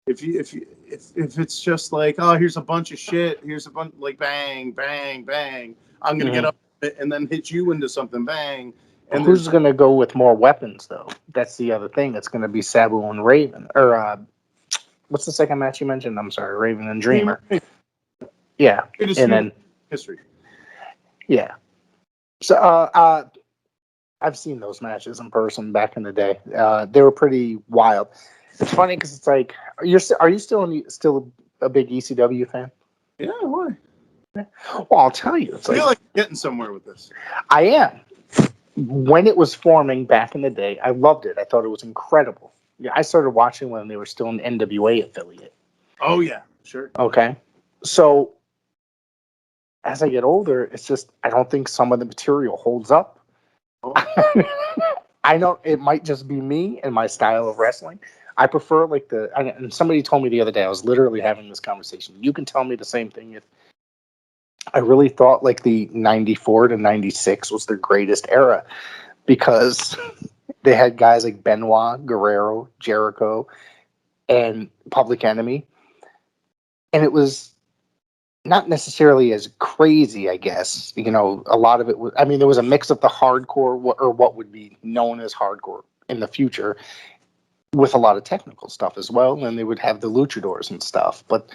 Speaker 2: If it's just like, oh, here's a bunch of shit, here's a bunch like bang, bang, bang, I'm gonna get up and then hit you into something, bang. And
Speaker 3: who's going to go with more weapons, though? That's the other thing. It's going to be Sabu and Raven. Or what's the second match you mentioned? I'm sorry, Raven and Dreamer. Yeah, and then
Speaker 2: history.
Speaker 3: Yeah. So I've seen those matches in person back in the day. They were pretty wild. It's funny because it's like, are you still a big ECW fan?
Speaker 2: Yeah, why?
Speaker 3: Well, I'll tell you. It's
Speaker 2: I feel
Speaker 3: like
Speaker 2: like getting somewhere with this.
Speaker 3: I am. When it was forming back in the day, I loved it. I thought it was incredible. Yeah, I started watching when they were still an NWA affiliate.
Speaker 2: Oh yeah, sure.
Speaker 3: Okay. So as I get older, it's just I don't think some of the material holds up.
Speaker 2: Oh.
Speaker 3: I know it might just be me and my style of wrestling. I prefer and somebody told me the other day, I was literally having this conversation. You can tell me the same thing if I really thought like the 94 to 96 was their greatest era because they had guys like Benoit, Guerrero, Jericho, and Public Enemy. And it was not necessarily as crazy, I guess. You know, a lot of it was, there was a mix of the hardcore or what would be known as hardcore in the future with a lot of technical stuff as well. And they would have the luchadors and stuff. But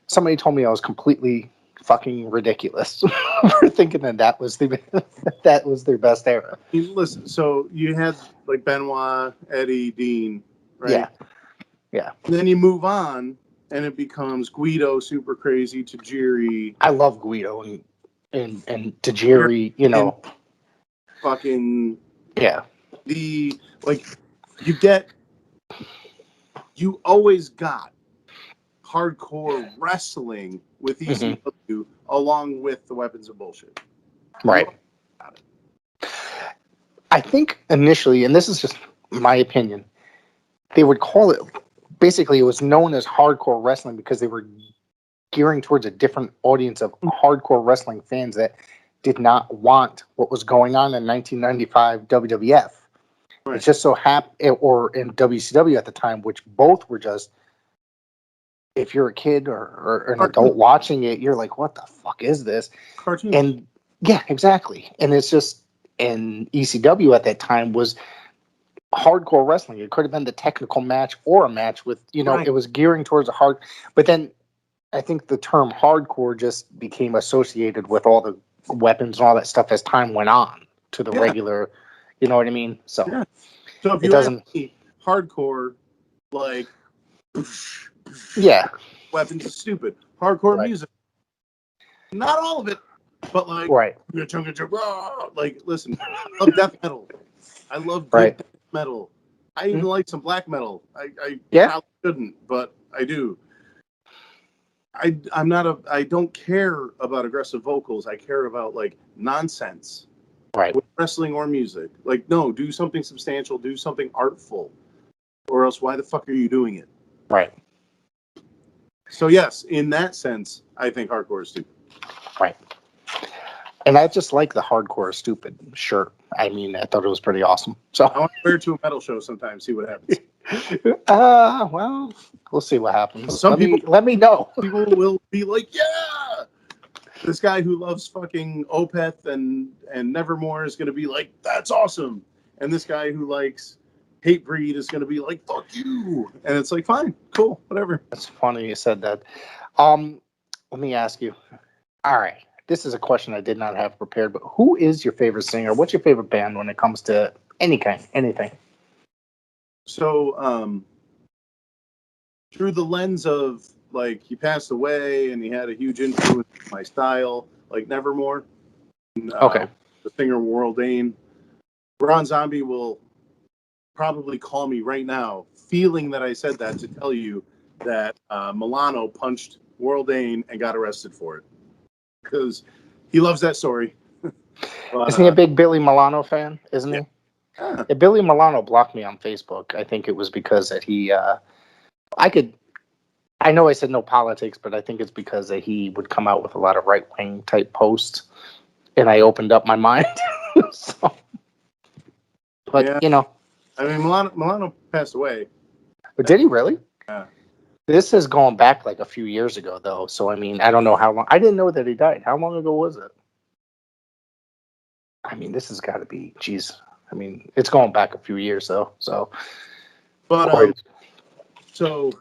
Speaker 3: somebody told me I was completely fucking ridiculous for thinking that was their best era.
Speaker 2: Listen, so you had like Benoit, Eddie, Dean, right?
Speaker 3: Yeah.
Speaker 2: And then you move on, and it becomes Guido, super crazy, Tajiri.
Speaker 3: I love Guido and Tajiri. You know,
Speaker 2: fucking
Speaker 3: yeah.
Speaker 2: You always got hardcore wrestling with ECW along with the weapons of bullshit.
Speaker 3: Right. I think initially, and this is just my opinion, they would call it, basically it was known as hardcore wrestling because they were gearing towards a different audience of hardcore wrestling fans that did not want what was going on in 1995 WWF. Right. It just so happened, or in WCW at the time, which both were just if you're a kid or an
Speaker 2: Cartoon.
Speaker 3: adult watching it, you're like, what the fuck is this?
Speaker 2: Cartoon.
Speaker 3: And yeah, exactly. And it's just, and ECW at that time was hardcore wrestling. It could have been the technical match or a match with,
Speaker 2: Right.
Speaker 3: it was gearing towards a hard, but then I think the term hardcore just became associated with all the weapons and all that stuff as time went on to the
Speaker 2: Yeah.
Speaker 3: regular, you know what I mean? So
Speaker 2: Yeah. So if
Speaker 3: it
Speaker 2: you ask
Speaker 3: doesn't,
Speaker 2: me, hardcore, like,
Speaker 3: yeah,
Speaker 2: weapons is stupid. Hardcore
Speaker 3: Right.
Speaker 2: music, not all of it, but like,
Speaker 3: right,
Speaker 2: like, listen, I love death metal. I love good
Speaker 3: Right.
Speaker 2: death metal. I even like some black metal. I
Speaker 3: Yeah.
Speaker 2: probably shouldn't, but I do. I don't care about aggressive vocals. I care about like nonsense
Speaker 3: right,
Speaker 2: with wrestling or music. Like, no, do something substantial, do something artful, or else why the fuck are you doing it?
Speaker 3: right,
Speaker 2: So yes, in that sense, I think hardcore is stupid.
Speaker 3: right. And I just like the hardcore stupid shirt. I mean, I thought it was pretty awesome. So,
Speaker 2: I want to wear it to a metal show sometime, see what happens.
Speaker 3: well, we'll see what happens.
Speaker 2: Some
Speaker 3: Let me know.
Speaker 2: People will be like, yeah! This guy who loves fucking Opeth and Nevermore is going to be like, that's awesome. And this guy who likes Hatebreed is going to be like, fuck you. And it's like, fine, cool, whatever.
Speaker 3: That's funny you said that. Let me ask you. All right, this is a question I did not have prepared, but who is your favorite singer? What's your favorite band when it comes to anything?
Speaker 2: So, through the lens of, like, he passed away and he had a huge influence on my style, like Nevermore.
Speaker 3: Okay.
Speaker 2: The singer World Dane. Ron Zombie will probably call me right now, feeling that I said that, to tell you that Milano punched World Dane and got arrested for it. Because he loves that story. But,
Speaker 3: Isn't he a big Billy Milano fan? Isn't he?
Speaker 2: yeah.
Speaker 3: Yeah, Billy Milano blocked me on Facebook. I think it was because that he, I know I said no politics, but I think it's because that he would come out with a lot of right wing type posts, and I opened up my mind. So, but
Speaker 2: Yeah. I mean, Milano passed away.
Speaker 3: But did he really?
Speaker 2: Yeah.
Speaker 3: This is going back like a few years ago, though. So I mean, I don't know how long. I didn't know that he died. How long ago was it? I mean, this has got to be. Geez. I mean, it's going back a few years, though. So,
Speaker 2: But so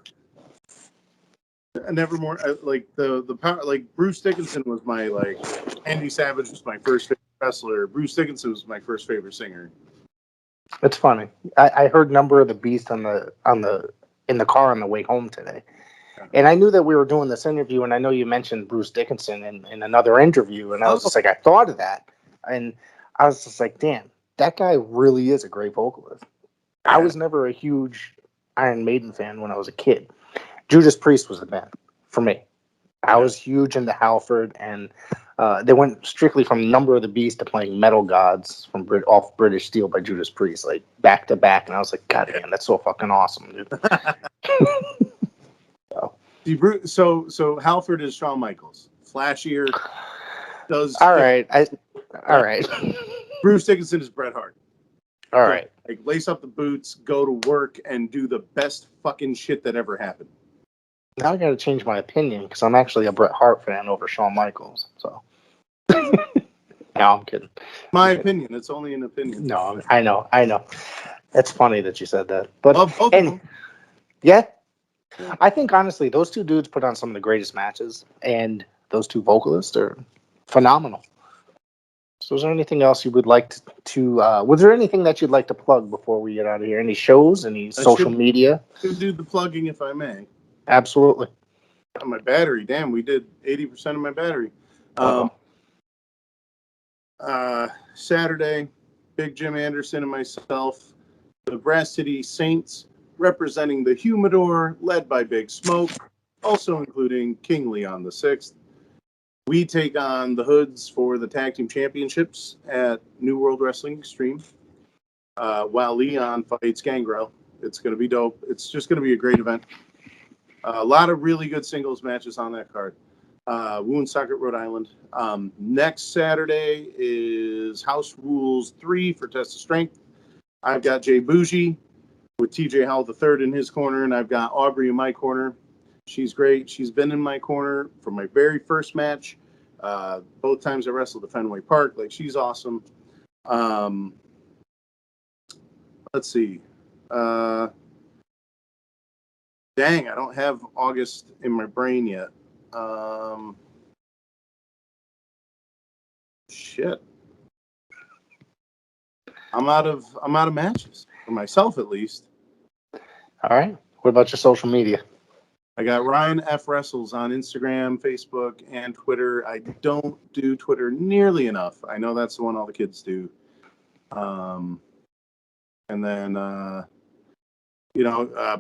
Speaker 2: Nevermore, like the power, like Bruce Dickinson was my, like, Andy Savage was my first favorite wrestler. Bruce Dickinson was my first favorite singer.
Speaker 3: it's funny. I heard Number of the Beast in the car on the way home today, and I knew that we were doing this interview, and I know you mentioned Bruce Dickinson in another interview, and I was just like, I thought of that, and I was just like, damn, that guy really is a great vocalist. I was never a huge Iron Maiden fan when I was a kid. Judas Priest was the band for me. I was huge into Halford, and they went strictly from Number of the Beast to playing Metal Gods from off British Steel by Judas Priest, like back to back. And I was like, God damn, that's so fucking awesome, dude.
Speaker 2: So Halford is Shawn Michaels, flashier. Does
Speaker 3: all right.
Speaker 2: Bruce Dickinson is Bret Hart.
Speaker 3: All right.
Speaker 2: Like, lace up the boots, go to work, and do the best fucking shit that ever happened.
Speaker 3: Now I got to change my opinion because I'm actually a Bret Hart fan over Shawn Michaels. So, no, I'm kidding.
Speaker 2: My opinion. It's only an opinion.
Speaker 3: No, I know. It's funny that you said that, but
Speaker 2: Love both of them.
Speaker 3: yeah, I think honestly, those two dudes put on some of the greatest matches, and those two vocalists are phenomenal. So, is there anything else you would like to was there anything that you'd like to plug before we get out of here? Any shows, any social media?
Speaker 2: Should do the plugging, if I may.
Speaker 3: Absolutely.
Speaker 2: On my battery. Damn, we did 80% of my battery. Saturday, Big Jim Anderson and myself, the Brass City Saints, representing the Humidor, led by Big Smoke, also including King Leon the Sixth. We take on the Hoods for the Tag Team Championships at New World Wrestling Extreme, while Leon fights Gangrel. It's going to be dope. It's just going to be a great event. A lot of really good singles matches on that card. Woonsocket, Rhode Island. Next Saturday is House Rules 3 for Test of Strength. I've got Jay Bougie with TJ Howell III in his corner, and I've got Aubrey in my corner. She's great. She's been in my corner from my very first match. Both times I wrestled at Fenway Park. Like, she's awesome. Let's see. Dang, I don't have August in my brain yet. Shit. I'm out of matches for myself, at least.
Speaker 3: All right. What about your social media?
Speaker 2: I got Ryan F. Wrestles on Instagram, Facebook, and Twitter. I don't do Twitter nearly enough. I know that's the one all the kids do. And then,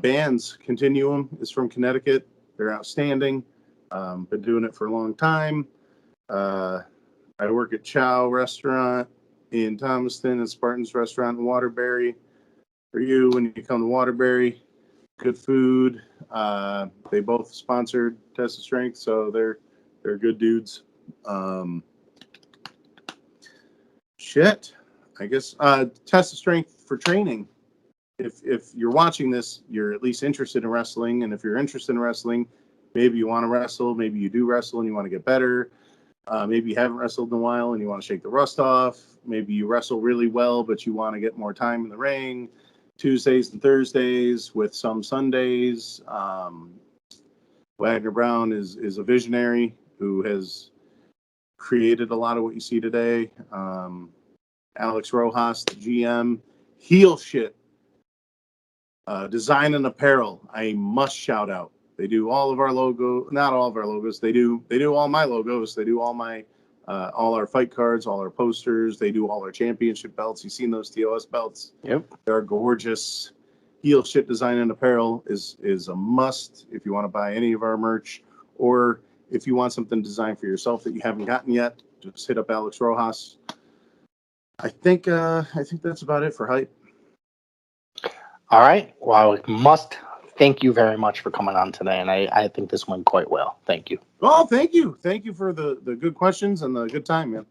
Speaker 2: Bands Continuum is from Connecticut. They're outstanding. Been doing it for a long time. I work at Chow Restaurant in Thomaston and Spartan's Restaurant in Waterbury. For you, when you come to Waterbury, good food. They both sponsored Test of Strength, so they're good dudes. I guess Test of Strength for training. If you're watching this, you're at least interested in wrestling, and if you're interested in wrestling, maybe you want to wrestle, maybe you do wrestle and you want to get better. Maybe you haven't wrestled in a while and you want to shake the rust off. Maybe you wrestle really well, but you want to get more time in the ring. Tuesdays and Thursdays with some Sundays. Wagner Brown is a visionary who has created a lot of what you see today. Alex Rojas, the GM, heel shit. Design and apparel, I must shout out. They do all of our logo, not all of our logos. They do all my logos. They do all our fight cards, all our posters. They do all our championship belts. You've seen those TOS belts.
Speaker 3: Yep.
Speaker 2: They're gorgeous. Heel shit design and apparel is a must if you want to buy any of our merch, or if you want something designed for yourself that you haven't gotten yet, just hit up Alex Rojas. I think that's about it for hype.
Speaker 3: All right. Well, I must thank you very much for coming on today, and I think this went quite well. Thank you.
Speaker 2: Oh, thank you. Thank you for the good questions and the good time, man.